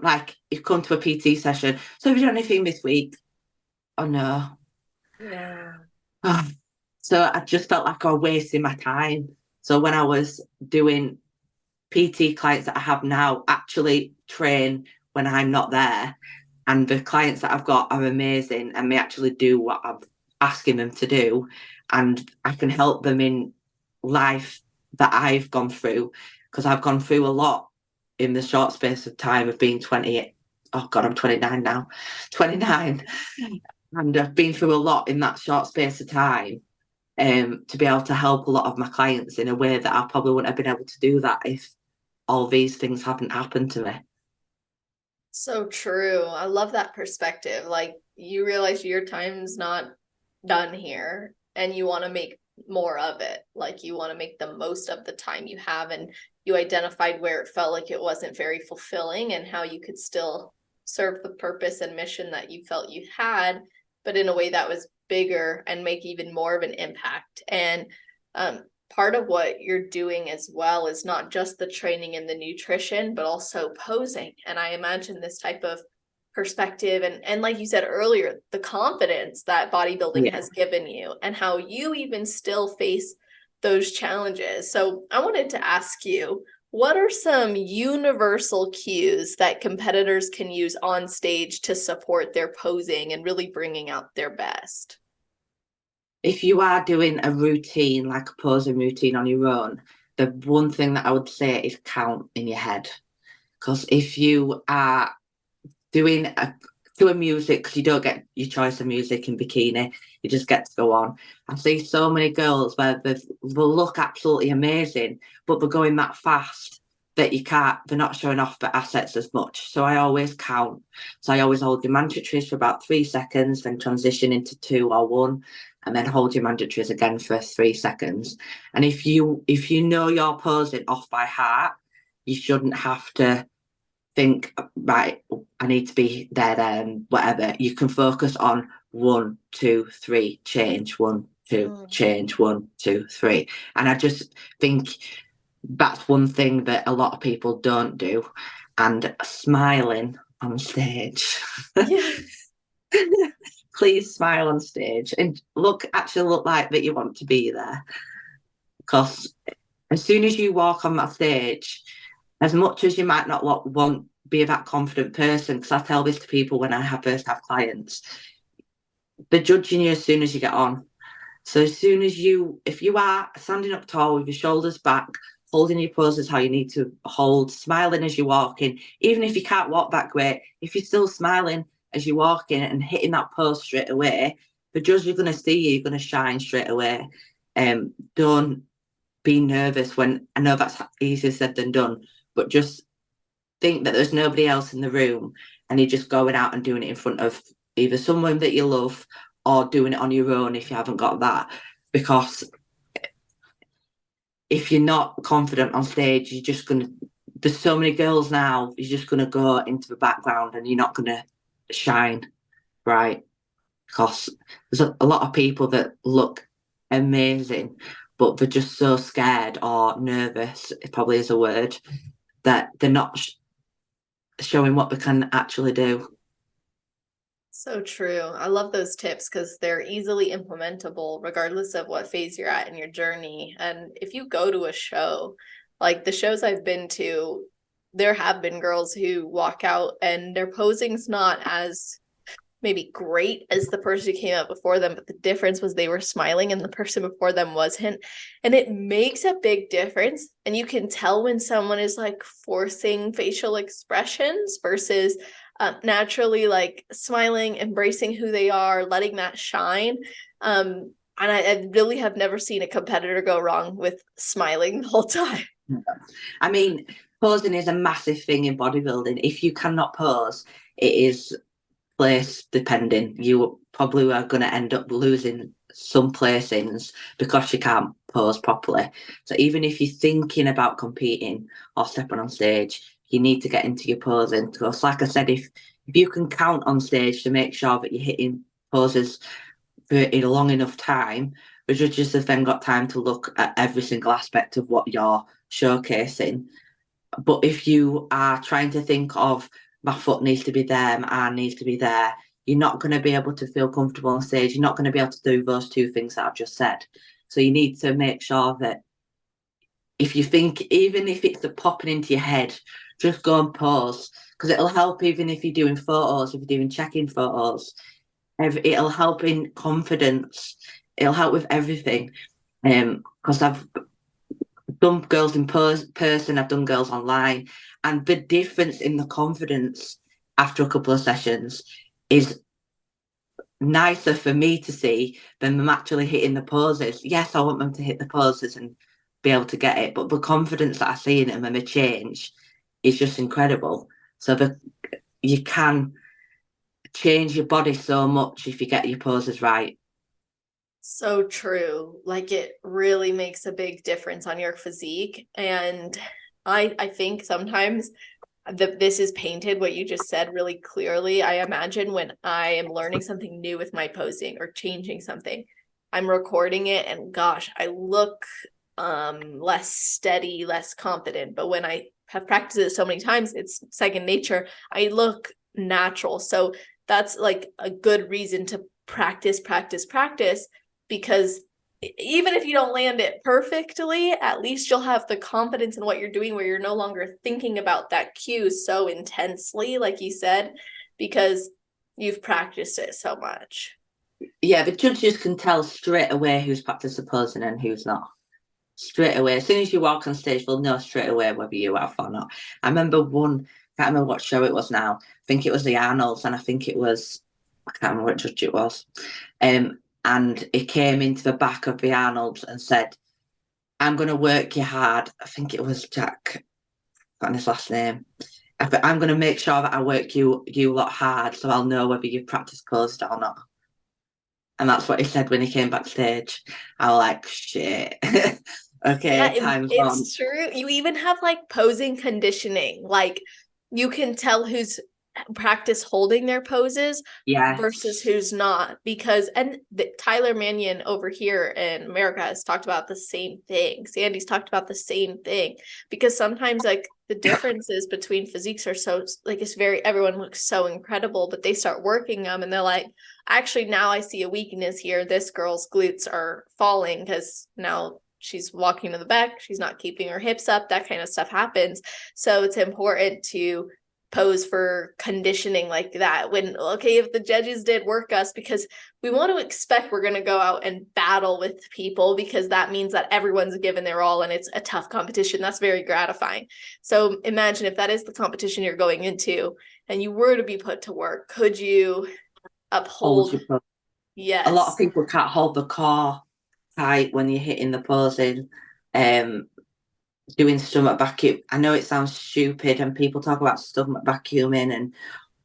S2: like, you come to a PT session. So have you done anything this week? Oh no.
S1: Yeah.
S2: So I just felt like I was wasting my time. So when I was doing PT, clients that I have now actually train when I'm not there, and the clients that I've got are amazing and they actually do what I'm asking them to do, and I can help them in life that I've gone through, because I've gone through a lot in the short space of time of being 28. Oh God, I'm 29 now. 29. And I've been through a lot in that short space of time, to be able to help a lot of my clients in a way that I probably wouldn't have been able to do that if all these things hadn't happened to me.
S1: So true. I love that perspective. Like, you realize your time's not done here and you want to make more of it. Like, you want to make the most of the time you have, and you identified where it felt like it wasn't very fulfilling and how you could still serve the purpose and mission that you felt you had, but in a way that was bigger and make even more of an impact. And part of what you're doing as well is not just the training and the nutrition, but also posing. And I imagine this type of perspective and like you said earlier, the confidence that bodybuilding has given you and how you even still face those challenges. So I wanted to ask you, what are some universal cues that competitors can use on stage to support their posing and really bringing out their best?
S2: If you are doing a routine, like a posing routine on your own, the one thing that I would say is count in your head. Because if you are doing music, because you don't get your choice of music in bikini, you just get to go on. I see so many girls where they look absolutely amazing, but they're going that fast that they're not showing off the assets as much. So I always count. So I always hold your mandatories for about 3 seconds, then transition into 2 or 1, and then hold your mandatories again for 3 seconds. And if you know you're posing off by heart, you shouldn't have to think, right, I need to be there, and whatever. You can focus on 1, 2, 3, change, 1, 2, change, 1, 2, 3. And I just think that's one thing that a lot of people don't do. And smiling on stage.
S1: Yes.
S2: please smile on stage and actually look like that you want to be there. Because as soon as you walk on that stage, as much as you might not want be that confident person, because I tell this to people when I first have clients, they're judging you as soon as you get on. So as soon as if you are standing up tall with your shoulders back, holding your poses how you need to hold, smiling as you walk in, even if you can't walk that great, if you're still smiling as you walk in and hitting that pose straight away, the judge are going to see you're going to shine straight away. Don't be nervous when, I know that's easier said than done, but just think that there's nobody else in the room and you're just going out and doing it in front of either someone that you love or doing it on your own if you haven't got that. Because if you're not confident on stage, you're just going to, there's so many girls now, you're just going to go into the background and you're not going to shine bright. Because there's a lot of people that look amazing, but they're just so scared or nervous, it probably is a word, that they're not showing what they can actually do.
S1: So true. I love those tips because they're easily implementable regardless of what phase you're at in your journey. And if you go to a show, like the shows I've been to, there have been girls who walk out and their posing's not as maybe great as the person who came out before them, but the difference was they were smiling and the person before them wasn't. And it makes a big difference. And you can tell when someone is like forcing facial expressions versus naturally like smiling, embracing who they are, letting that shine. And I really have never seen a competitor go wrong with smiling the whole time.
S2: I mean, posing is a massive thing in bodybuilding. If you cannot pose, it is place depending. You probably are going to end up losing some placings because you can't pose properly. So even if you're thinking about competing or stepping on stage, you need to get into your posing. Because like I said, if you can count on stage to make sure that you're hitting poses for a long enough time, the judges have then got time to look at every single aspect of what you're showcasing. But if you are trying to think of my foot needs to be there, my arm needs to be there, you're not going to be able to feel comfortable on stage. You're not going to be able to do those two things that I've just said. So you need to make sure that if you think, even if it's the popping into your head, just go and pose, because it'll help even if you're doing photos, if you're doing check-in photos. It'll help in confidence. It'll help with everything. Because I've done girls in person, I've done girls online, and the difference in the confidence after a couple of sessions is nicer for me to see than them actually hitting the poses. Yes, I want them to hit the poses and be able to get it, but the confidence that I see in them and the change is just incredible. So you can change your body so much if you get your poses right.
S1: So true. Like it really makes a big difference on your physique. And I think sometimes this is painted what you just said really clearly. I imagine when I am learning something new with my posing or changing something, I'm recording it and gosh, I look less steady, less confident. But when I have practiced it so many times, it's second nature. I look natural. So that's like a good reason to practice, because even if you don't land it perfectly, at least you'll have the confidence in what you're doing where you're no longer thinking about that cue so intensely, like you said, because you've practiced it so much.
S2: Yeah, the judges can tell straight away who's practiced the posing and who's not. Straight away. As soon as you walk on stage, they'll know straight away whether you have or not. I remember I can't remember what show it was now. I think it was the Arnolds, and I think it was, I can't remember what judge it was. And he came into the back of the Arnolds and said, I'm going to work you hard. I think it was Jack, I forgot his last name. I'm going to make sure that I work you a lot hard so I'll know whether you've practiced posed or not. And that's what he said when he came backstage. I was like, shit. Okay,
S1: Yeah,
S2: time's
S1: it's
S2: on.
S1: true. You even have like posing conditioning. Like you can tell who's practice holding their poses versus who's not, because Tyler Mannion over here in America has talked about the same thing. Sandy's talked about the same thing, because sometimes like the differences between physiques are so like everyone looks so incredible, but they start working them and they're like, actually now I see a weakness here. This girl's glutes are falling because now she's walking to the back. She's not keeping her hips up. That kind of stuff happens. So it's important to pose for conditioning like that when, okay, if the judges did work us, because we want to expect we're going to go out and battle with people, because that means that everyone's given their all and it's a tough competition. That's very gratifying. So imagine if that is the competition you're going into and you were to be put to work, could you uphold? Yes.
S2: A lot of people can't hold the core tight when you're hitting the posing. Doing stomach vacuum. I know it sounds stupid and people talk about stomach vacuuming and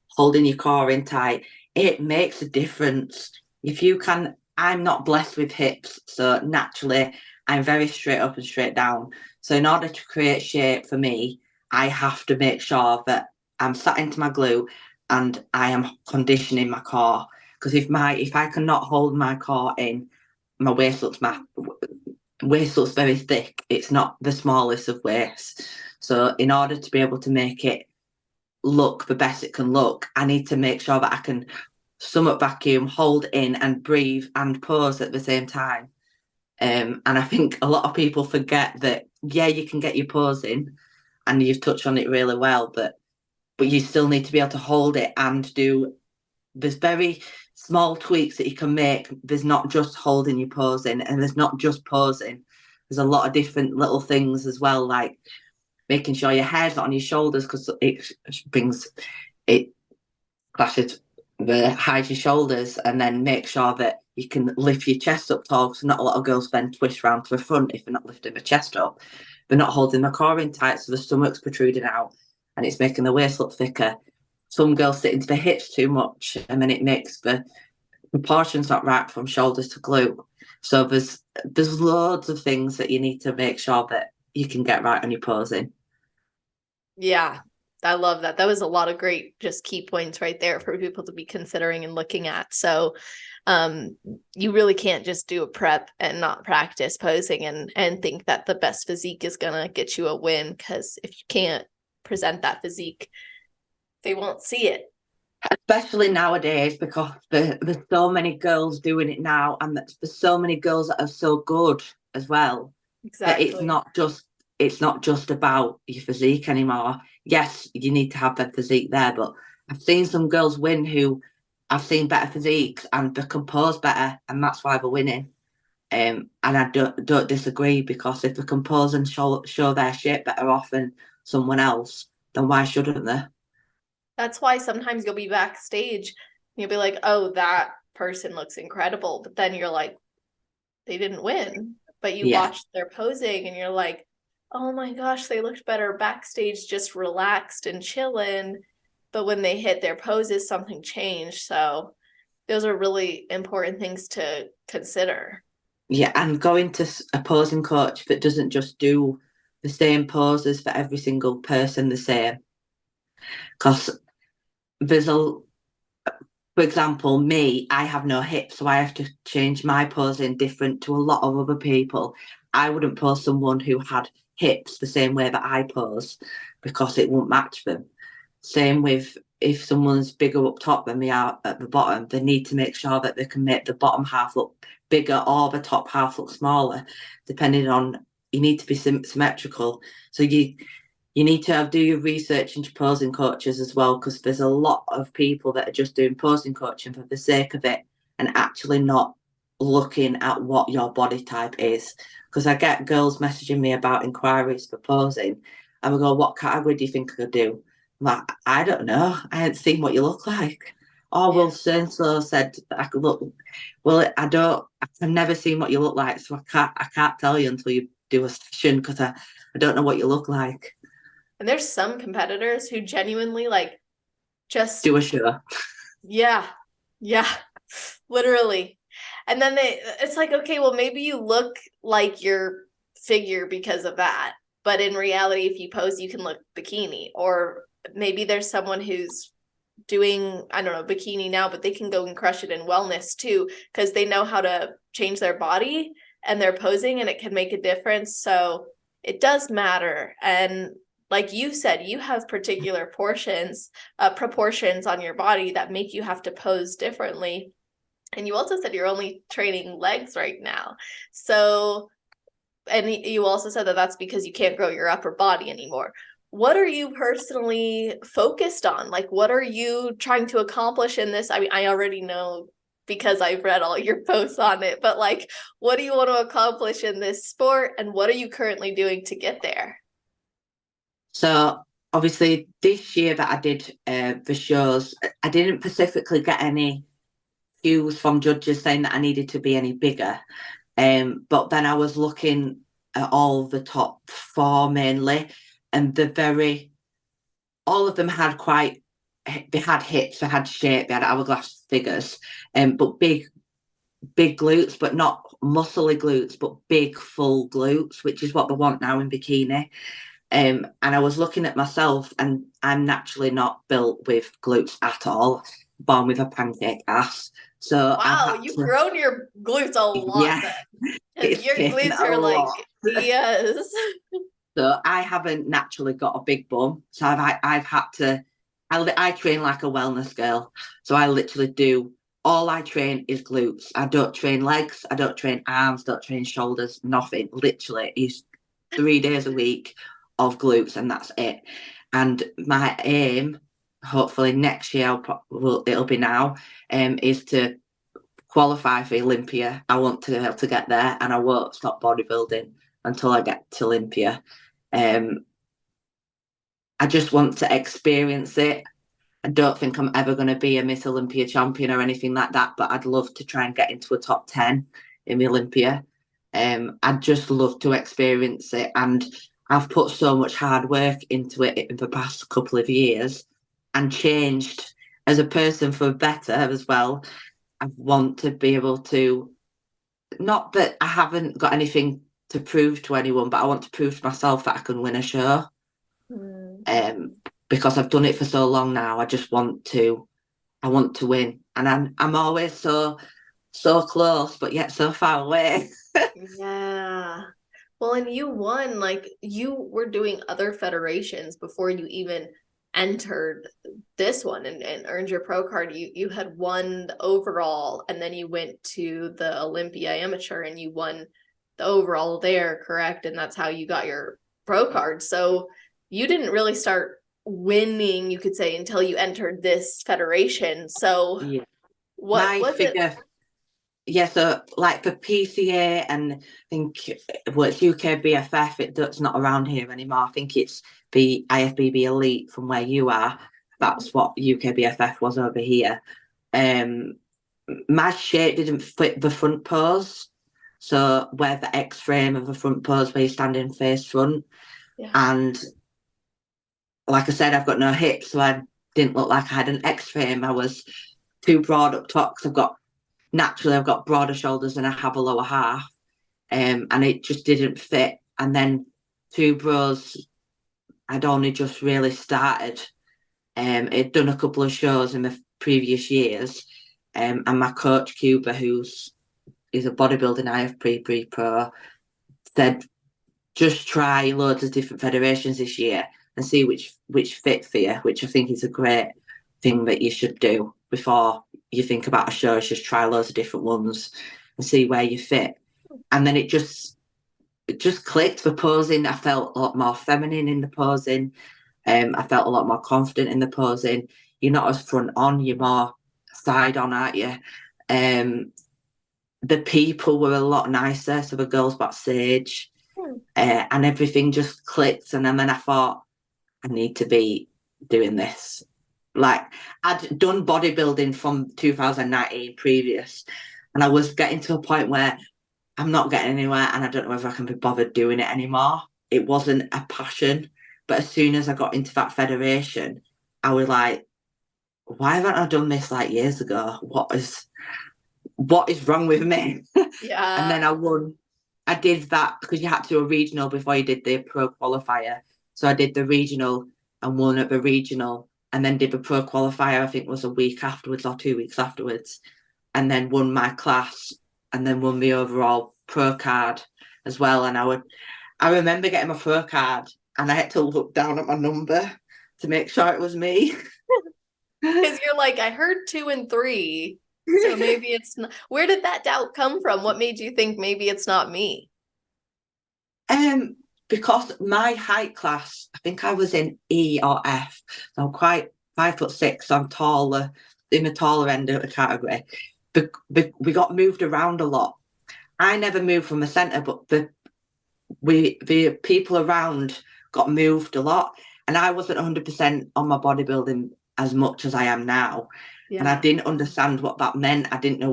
S2: holding your core in tight. It makes a difference. If you can, I'm not blessed with hips, so naturally I'm very straight up and straight down. So in order to create shape for me, I have to make sure that I'm sat into my glute and I am conditioning my core. Because if I cannot hold my core in, my waist looks very thick. It's not the smallest of waists. So in order to be able to make it look the best it can look, I need to make sure that I can stomach vacuum, hold in and breathe and pose at the same time. And I think a lot of people forget that, yeah, you can get your pose in and you've touched on it really well, but you still need to be able to hold it and there's very small tweaks that you can make. There's not just holding your posing and there's not just posing. There's a lot of different little things as well, like making sure your hair's not on your shoulders because it clashes hides your shoulders, and then make sure that you can lift your chest up tall, because not a lot of girls then twist round to the front if they're not lifting the chest up. They're not holding the core in tight, so the stomach's protruding out and it's making the waist look thicker. Some girls sit into the hips too much and then it makes the proportions not right from shoulders to glute. So there's loads of things that you need to make sure that you can get right on your posing.
S1: Yeah, I love that. That was a lot of great just key points right there for people to be considering and looking at. So you really can't just do a prep and not practice posing and think that the best physique is going to get you a win, because if you can't present that physique, they won't see it.
S2: Especially nowadays, because there's so many girls doing it now, and there's so many girls that are so good as well.
S1: Exactly.
S2: That it's not just about your physique anymore. Yes, you need to have that physique there, but I've seen some girls win who I've seen better physiques and they compose better, and that's why they're winning. And I don't disagree, because if they compose and show their shape better off than someone else, then why shouldn't they?
S1: That's why sometimes you'll be backstage and you'll be like, oh, that person looks incredible. But then you're like, they didn't win. But you watched their posing and you're like, oh my gosh, they looked better backstage, just relaxed and chilling. But when they hit their poses, something changed. So those are really important things to consider.
S2: Yeah, and going to a posing coach that doesn't just do the same poses for every single person the same. Because for example, me, I have no hips, so I have to change my posing different to a lot of other people. I wouldn't pose someone who had hips the same way that I pose, because it won't match them. Same with if someone's bigger up top than they are at the bottom, they need to make sure that they can make the bottom half look bigger or the top half look smaller, depending on, you need to be symmetrical. So you need to do your research into posing coaches as well, because there's a lot of people that are just doing posing coaching for the sake of it and actually not looking at what your body type is. Because I get girls messaging me about inquiries for posing, and we go, what category do you think I could do? I'm like, I don't know. I haven't seen what you look like. Oh, well, so-and-so said I could look. Well, I've never seen what you look like, so I can't tell you until you do a session, because I don't know what you look like.
S1: And there's some competitors who genuinely like just
S2: do a show.
S1: Yeah, literally. And then it's like, okay, well, maybe you look like your figure because of that. But in reality, if you pose, you can look bikini. Or maybe there's someone who's doing, I don't know, bikini now, but they can go and crush it in wellness too, because they know how to change their body and their posing, and it can make a difference. So it does matter. And like you said, you have particular proportions on your body that make you have to pose differently. And you also said you're only training legs right now. So, and you also said that that's because you can't grow your upper body anymore. What are you personally focused on? Like, what are you trying to accomplish in this? I mean, I already know because I've read all your posts on it, but like, what do you want to accomplish in this sport? And what are you currently doing to get there?
S2: So obviously this year that I did the shows, I didn't specifically get any cues from judges saying that I needed to be any bigger. But then I was looking at all the top four mainly, and all of them had they had hips, they had shape, they had hourglass figures, but big glutes, but not muscly glutes, but big full glutes, which is what they want now in bikini. And I was looking at myself, and I'm naturally not built with glutes at all, born with a pancake ass. So I've
S1: Wow,
S2: had
S1: you've
S2: to,
S1: grown your glutes a lot
S2: yeah,
S1: then. Because
S2: it's
S1: your
S2: taken
S1: glutes
S2: a
S1: are like,
S2: lot.
S1: yes.
S2: So I haven't naturally got a big bum. So I've had to, I train like a wellness girl. So I literally do, all I train is glutes. I don't train legs. I don't train arms, don't train shoulders, nothing. Literally is 3 days a week of glutes, and that's it. And my aim, hopefully next year, it'll be now, is to qualify for Olympia. I want to be able to get there, and I won't stop bodybuilding until I get to Olympia. Um, I just want to experience it. I don't think I'm ever going to be a Miss Olympia champion or anything like that, but I'd love to try and get into a top 10 in the Olympia. I'd just love to experience it. And I've put so much hard work into it in the past couple of years and changed as a person for better as well. I want to be able to, not that I haven't got anything to prove to anyone, but I want to prove to myself that I can win a show.
S1: Mm.
S2: um, because I've done it for so long now. I want to win, and I'm always so close, but yet so far away.
S1: Yeah. Well, and you won, like you were doing other federations before you even entered this one and earned your pro card. You had won the overall, and then you went to the Olympia Amateur and you won the overall there, correct? And that's how you got your pro card. So you didn't really start winning, you could say, until you entered this federation. So
S2: Yeah,
S1: what
S2: my
S1: was it?
S2: figure. Yeah, so like for PCA and I think it's UK BFF, that's not around here anymore. I think it's the IFBB Elite from where you are. That's what UK BFF was over here. Um, my shape didn't fit the front pose. So where the X frame of the front pose where you're standing face front.
S1: Yeah.
S2: And like I said, I've got no hips, so I didn't look like I had an X frame. I was too broad up top because I've got broader shoulders than I have a lower half. And it just didn't fit. And then two bros, I'd only just really started. It'd done a couple of shows in the previous years. And my coach, Cuba, is a bodybuilding IFBB Pro, said, just try loads of different federations this year and see which fit for you, which I think is a great thing that you should do before you think about a show. Just try loads of different ones and see where you fit. And then it just clicked for posing. I felt a lot more feminine in the posing. I felt a lot more confident in the posing. You're not as front on, you're more side on, aren't you? The people were a lot nicer. So the girls backstage, and everything just clicked. And then I thought, I need to be doing this. Like I'd done bodybuilding from 2019 previous, and I was getting to a point where I'm not getting anywhere, and I don't know whether I can be bothered doing it anymore. It wasn't a passion, but as soon as I got into that federation, I was like, why haven't I done this like years ago? What is wrong with me? And
S1: Yeah.
S2: then I won. I did that because you had to do a regional before you did the pro qualifier. So I did the regional and won at the regional, and then did the pro qualifier. I think it was a week afterwards or 2 weeks afterwards, and then won my class, and then won the overall pro card as well. And I remember getting my pro card, and I had to look down at my number to make sure it was me.
S1: Because you're like, I heard 2 and 3. So maybe it's not. Where did that doubt come from? What made you think maybe it's not me?
S2: Because my height class, I think I was in E or F. So I'm quite 5'6", so I'm taller, in the taller end of the category. We got moved around a lot. I never moved from the centre, but the people around got moved a lot, and I wasn't 100% on my bodybuilding as much as I am now. And I didn't understand what that meant. I didn't know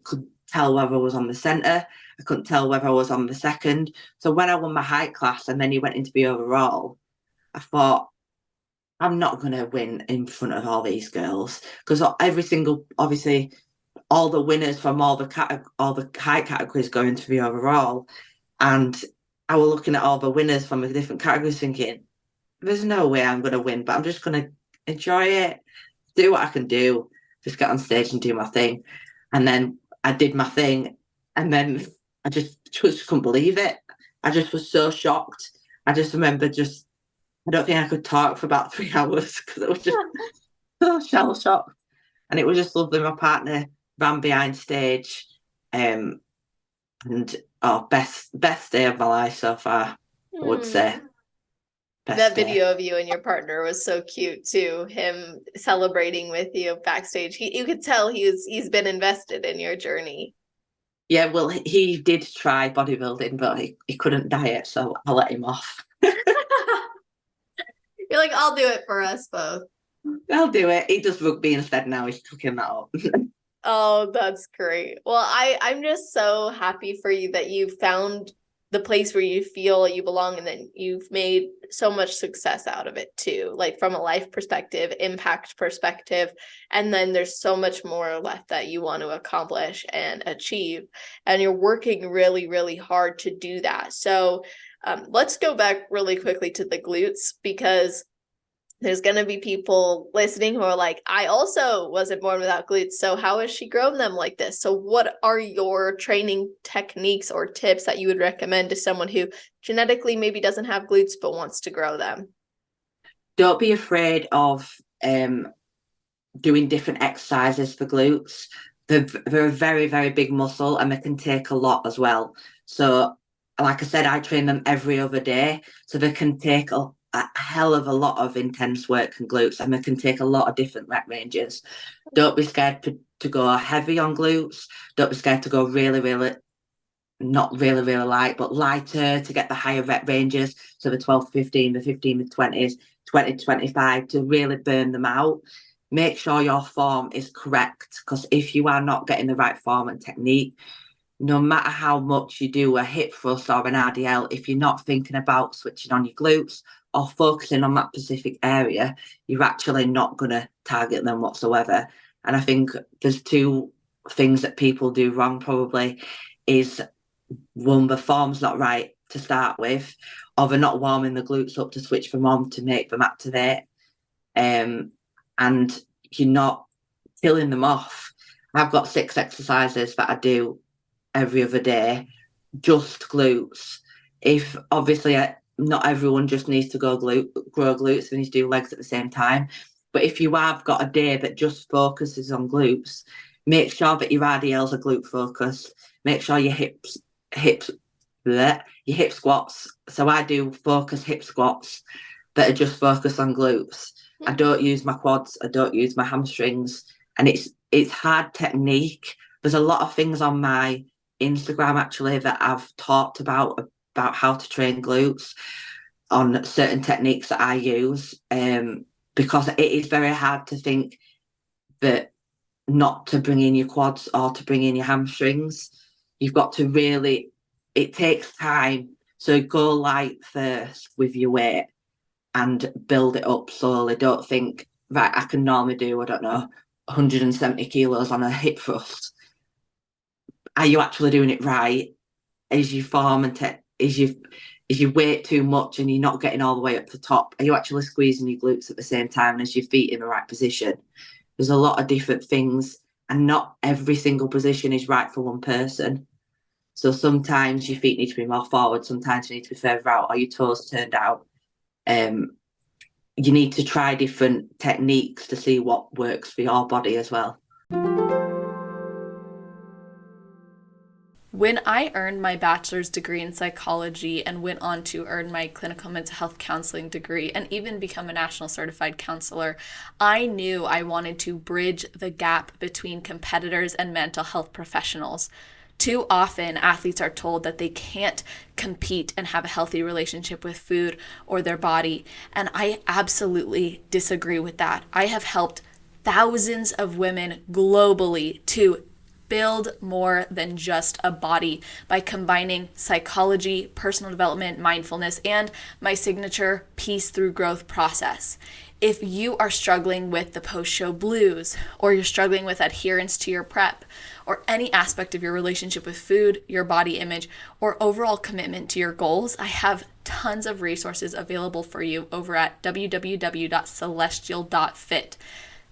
S2: couldn't tell whether I was on the centre. I couldn't tell whether I was on the second. So when I won my height class and then he went into the overall, I thought, I'm not going to win in front of all these girls, because obviously, all the winners from all the height categories go into the overall, and I was looking at all the winners from the different categories, thinking, there's no way I'm going to win, but I'm just going to enjoy it, do what I can do, just get on stage and do my thing. And then I did my thing, and then I just couldn't believe it. I just was so shocked. I just remember I don't think I could talk for about 3 hours because it was just so shell shocked. And it was just lovely. My partner ran behind stage, and best day of my life so far, I would say.
S1: That video of you and your partner was so cute too. Him celebrating with you backstage. You could tell he's been invested in your journey.
S2: Yeah, well, he did try bodybuilding, but he couldn't diet, so I let him off.
S1: You're like, I'll do it for us both.
S2: I'll do it. He does rugby instead now. He's cooking that up.
S1: Oh, that's great. Well, I'm just so happy for you that you found the place where you feel you belong, and then you've made so much success out of it too, like from a life perspective, impact perspective, and then there's so much more left that you want to accomplish and achieve, and you're working really, really hard to do that. So let's go back really quickly to the glutes, because there's going to be people listening who are like, I also wasn't born without glutes. So how has she grown them like this? So what are your training techniques or tips that you would recommend to someone who genetically maybe doesn't have glutes but wants to grow them?
S2: Don't be afraid of doing different exercises for glutes. They're a very, very big muscle, and they can take a lot as well. So like I said, I train them every other day. So they can take a hell of a lot of intense work and glutes, and they can take a lot of different rep ranges. Don't be scared to go heavy on glutes. Don't be scared to go really, really, not really, really light, but lighter to get the higher rep ranges. So the 12 to 15, the 15 to 20s, 20 to 25 to really burn them out. Make sure your form is correct, because if you are not getting the right form and technique, no matter how much you do a hip thrust or an RDL, if you're not thinking about switching on your glutes or focusing on that specific area, you're actually not going to target them whatsoever. And I think there's two things that people do wrong probably is, one, the form's not right to start with, or they're not warming the glutes up to switch them on to make them activate. And you're not killing them off. I've got 6 exercises that I do every other day, just glutes. If obviously not everyone just needs to grow glutes, they need to do legs at the same time. But if you have got a day that just focuses on glutes, make sure that your RDLs are glute focused. Make sure your your hip squats. So I do focus hip squats that are just focused on glutes. I don't use my quads. I don't use my hamstrings, and it's hard technique. There's a lot of things on my Instagram actually that I've talked about how to train glutes on certain techniques that I use, because it is very hard to think that not to bring in your quads or to bring in your hamstrings. You've got to really, it takes time. So go light first with your weight and build it up slowly. Don't think, right, I can normally do, I don't know, 170 kilos on a hip thrust. Are you actually doing it right? Is your form and is your weight too much and you're not getting all the way up the top? Are you actually squeezing your glutes at the same time as your feet in the right position? There's a lot of different things, and not every single position is right for one person. So sometimes your feet need to be more forward, sometimes you need to be further out, or your toes turned out. You need to try different techniques to see what works for your body as well.
S1: When I earned my bachelor's degree in psychology and went on to earn my clinical mental health counseling degree and even become a national certified counselor, I knew I wanted to bridge the gap between competitors and mental health professionals. Too often, athletes are told that they can't compete and have a healthy relationship with food or their body, and I absolutely disagree with that. I have helped thousands of women globally to build more than just a body by combining psychology, personal development, mindfulness, and my signature peace through growth process. If you are struggling with the post-show blues, or you're struggling with adherence to your prep, or any aspect of your relationship with food, your body image, or overall commitment to your goals, I have tons of resources available for you over at www.celestial.fit.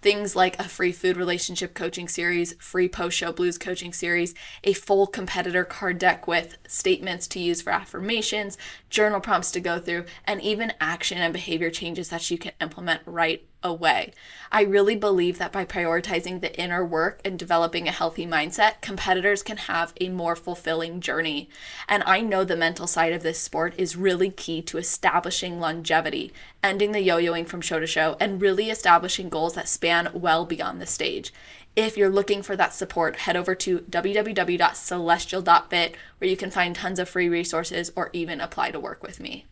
S1: Things like a free food relationship coaching series, free post-show blues coaching series, a full competitor card deck with statements to use for affirmations, journal prompts to go through, and even action and behavior changes that you can implement right away. I really believe that by prioritizing the inner work and developing a healthy mindset, competitors can have a more fulfilling journey. And I know the mental side of this sport is really key to establishing longevity, ending the yo-yoing from show to show, and really establishing goals that span well beyond the stage. If you're looking for that support, head over to www.celestial.fit, where you can find tons of free resources or even apply to work with me.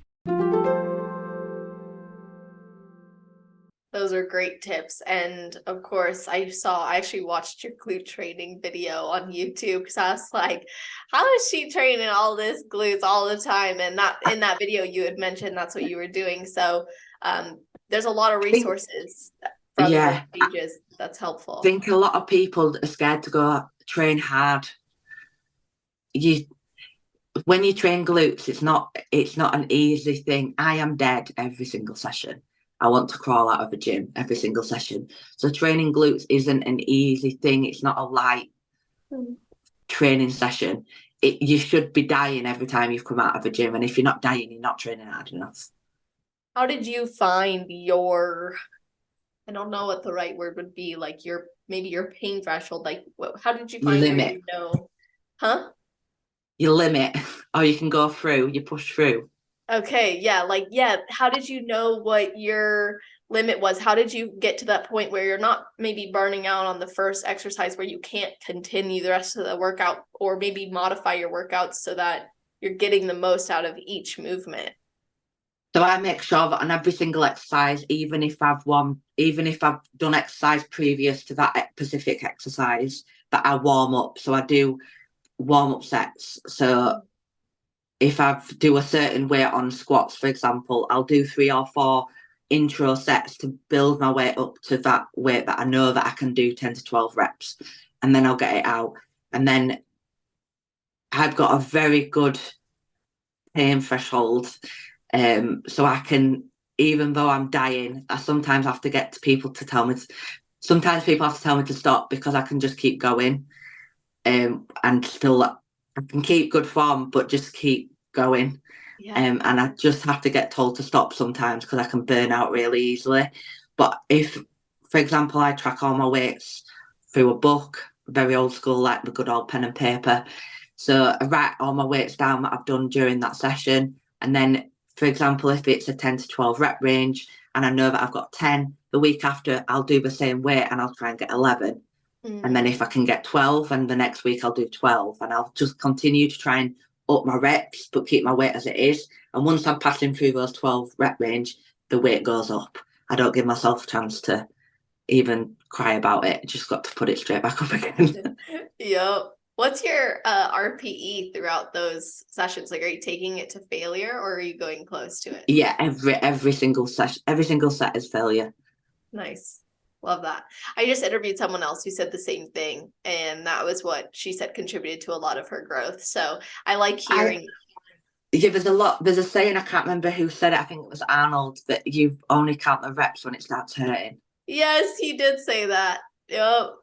S1: Those are great tips. And of course, I actually watched your glute training video on YouTube, because I was like, how is she training all this glutes all the time? And that in that video you had mentioned that's what you were doing. So there's a lot of resources from your pages that's helpful.
S2: I think a lot of people are scared to go train hard. When you train glutes, it's not an easy thing. I am dead every single session. I want to crawl out of a gym every single session. So training glutes isn't an easy thing. It's not a light training session. You should be dying every time you've come out of a gym. And if you're not dying, you're not training hard enough.
S1: How did you find your, I don't know what the right word would be, like maybe your pain threshold? Like, how did you find where you know? Huh?
S2: Your limit, or you can go through, you push through.
S1: Okay, yeah, how did you know what your limit was? How did you get to that point where you're not maybe burning out on the first exercise where you can't continue the rest of the workout, or maybe modify your workouts so that you're getting the most out of each movement?
S2: So I make sure that on every single exercise, even if I've done exercise previous to that specific exercise, that I warm up. So I do warm up sets. So if I do a certain weight on squats, for example, I'll do 3 or 4 intro sets to build my way up to that weight that I know that I can do 10 to 12 reps, and then I'll get it out. And then I've got a very good pain threshold, so I can, even though I'm dying, I sometimes have to get people to tell me. Sometimes people have to tell me to stop, because I can just keep going, and still I can keep good form, but just keep going. Yeah. And I just have to get told to stop sometimes, because I can burn out really easily. But if, for example, I track all my weights through a book, very old school, like the good old pen and paper. So I write all my weights down that I've done during that session. And then, for example, if it's a 10 to 12 rep range and I know that I've got 10, the week after I'll do the same weight and I'll try and get 11. And then if I can get 12, and the next week I'll do 12, and I'll just continue to try and up my reps, but keep my weight as it is. And once I'm passing through those 12 rep range, the weight goes up. I don't give myself a chance to even cry about it. Just got to put it straight back up again.
S1: Yep. What's your RPE throughout those sessions? Like, are you taking it to failure, or are you going close to it?
S2: Yeah, every single session, every single set is failure. Nice.
S1: Love that. I just interviewed someone else who said the same thing, and that was what she said contributed to a lot of her growth. So I like hearing.
S2: Yeah, there's a saying, I can't remember who said it, I think it was Arnold, that you only count the reps when it starts hurting.
S1: Yes, he did say that. Yep.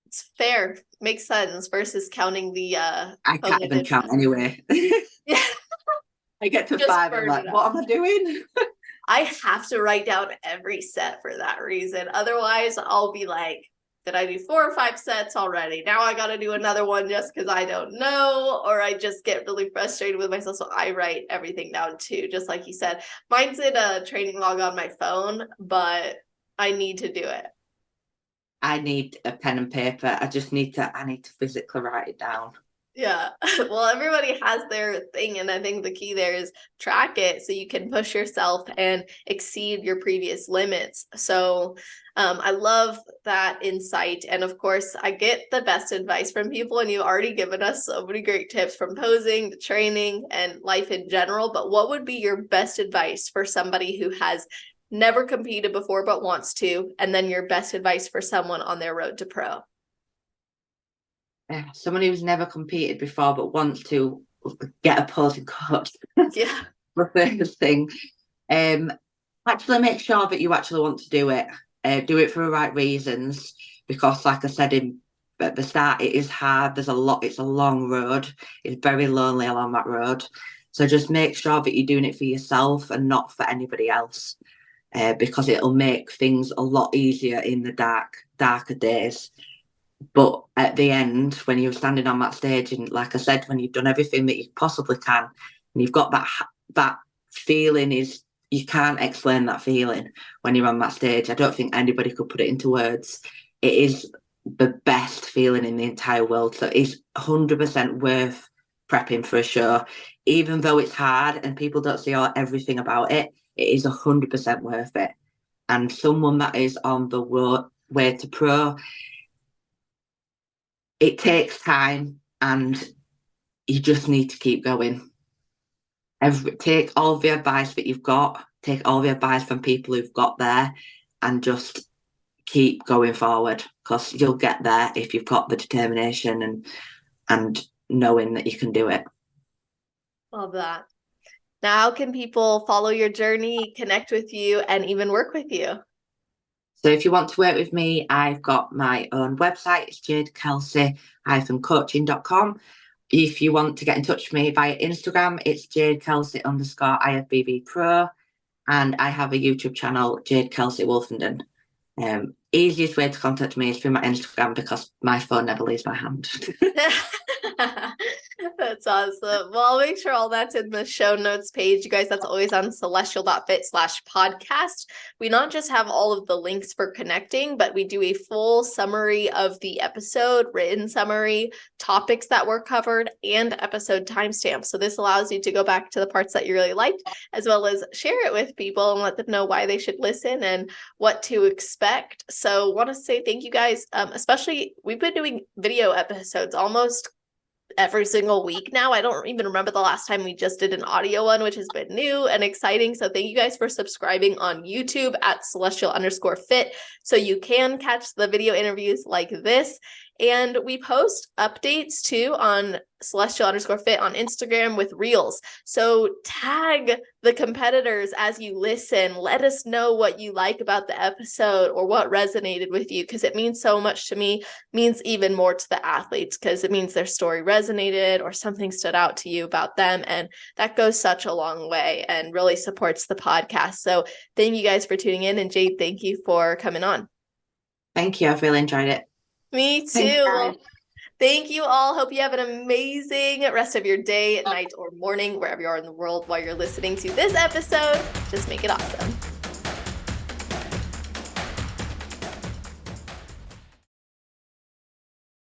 S1: It's fair. Makes sense, versus counting the
S2: I can't even count anyway. Yeah. I get to 5 and I'm like, what am I doing?
S1: I have to write down every set for that reason. Otherwise, I'll be like did I do 4 or 5 sets already? Now I got to do another one just because I don't know, or I just get really frustrated with myself. So I write everything down too, just like you said. Mine's in a training log on my phone, but I need to do it.
S2: I need a pen and paper. I need to physically write it down.
S1: Yeah. Well, everybody has their thing. And I think the key there is track it so you can push yourself and exceed your previous limits. So I love that insight. And of course, I get the best advice from people. And you've already given us so many great tips from posing to training and life in general. But what would be your best advice for somebody who has never competed before but wants to? And then your best advice for someone on their road to pro?
S2: Someone who's never competed before but wants to get a posing coach.
S1: Yeah.
S2: The first thing. Actually make sure that you actually want to do it. Do it for the right reasons, because like I said at the start, it is hard. It's a long road. It's very lonely along that road. So just make sure that you're doing it for yourself and not for anybody else, because it'll make things a lot easier in the darker days. But at the end, when you're standing on that stage, and like I said, when you've done everything that you possibly can, and you've got that feeling, you can't explain that feeling when you're on that stage. I don't think anybody could put it into words. It is the best feeling in the entire world. So it's 100% worth prepping for a show, even though it's hard and people don't see everything about it. It is 100% worth it. And someone that is on the way to pro, it takes time, and you just need to keep going. Take all the advice that you've got, take all the advice from people who've got there, and just keep going forward, because you'll get there if you've got the determination and knowing that you can do it.
S1: Love that. Now, how can people follow your journey, connect with you, and even work with you?
S2: So if you want to work with me, I've got my own website. It's Jade-Kelsie-coaching.com. If you want to get in touch with me via Instagram, it's Jade-Kelsie_IFBB Pro. And I have a YouTube channel, Jade-Kelsie Wolfenden. Easiest way to contact me is through my Instagram, because my phone never leaves my hand.
S1: That's awesome. Well, I'll make sure all that's in the show notes page. You guys, that's always on celestial.fit/podcast. We not just have all of the links for connecting, but we do a full summary of the episode, written summary, topics that were covered, and episode timestamps. So this allows you to go back to the parts that you really liked, as well as share it with people and let them know why they should listen and what to expect. So want to say thank you guys. Especially, we've been doing video episodes almost every single week now. I don't even remember the last time we just did an audio one, which has been new and exciting. So thank you guys for subscribing on YouTube at celestial_fit, so you can catch the video interviews like this. And we post updates too on celestial_fit on Instagram with reels. So tag the competitors as you listen. Let us know what you like about the episode or what resonated with you, because it means so much to me, means even more to the athletes, because it means their story resonated or something stood out to you about them. And that goes such a long way and really supports the podcast. So thank you guys for tuning in. And Jade, thank you for coming on.
S2: Thank you. I've really enjoyed it.
S1: Me too. Thank you all. Hope you have an amazing rest of your day, night, or morning, wherever you are in the world while you're listening to this episode. Just make it awesome.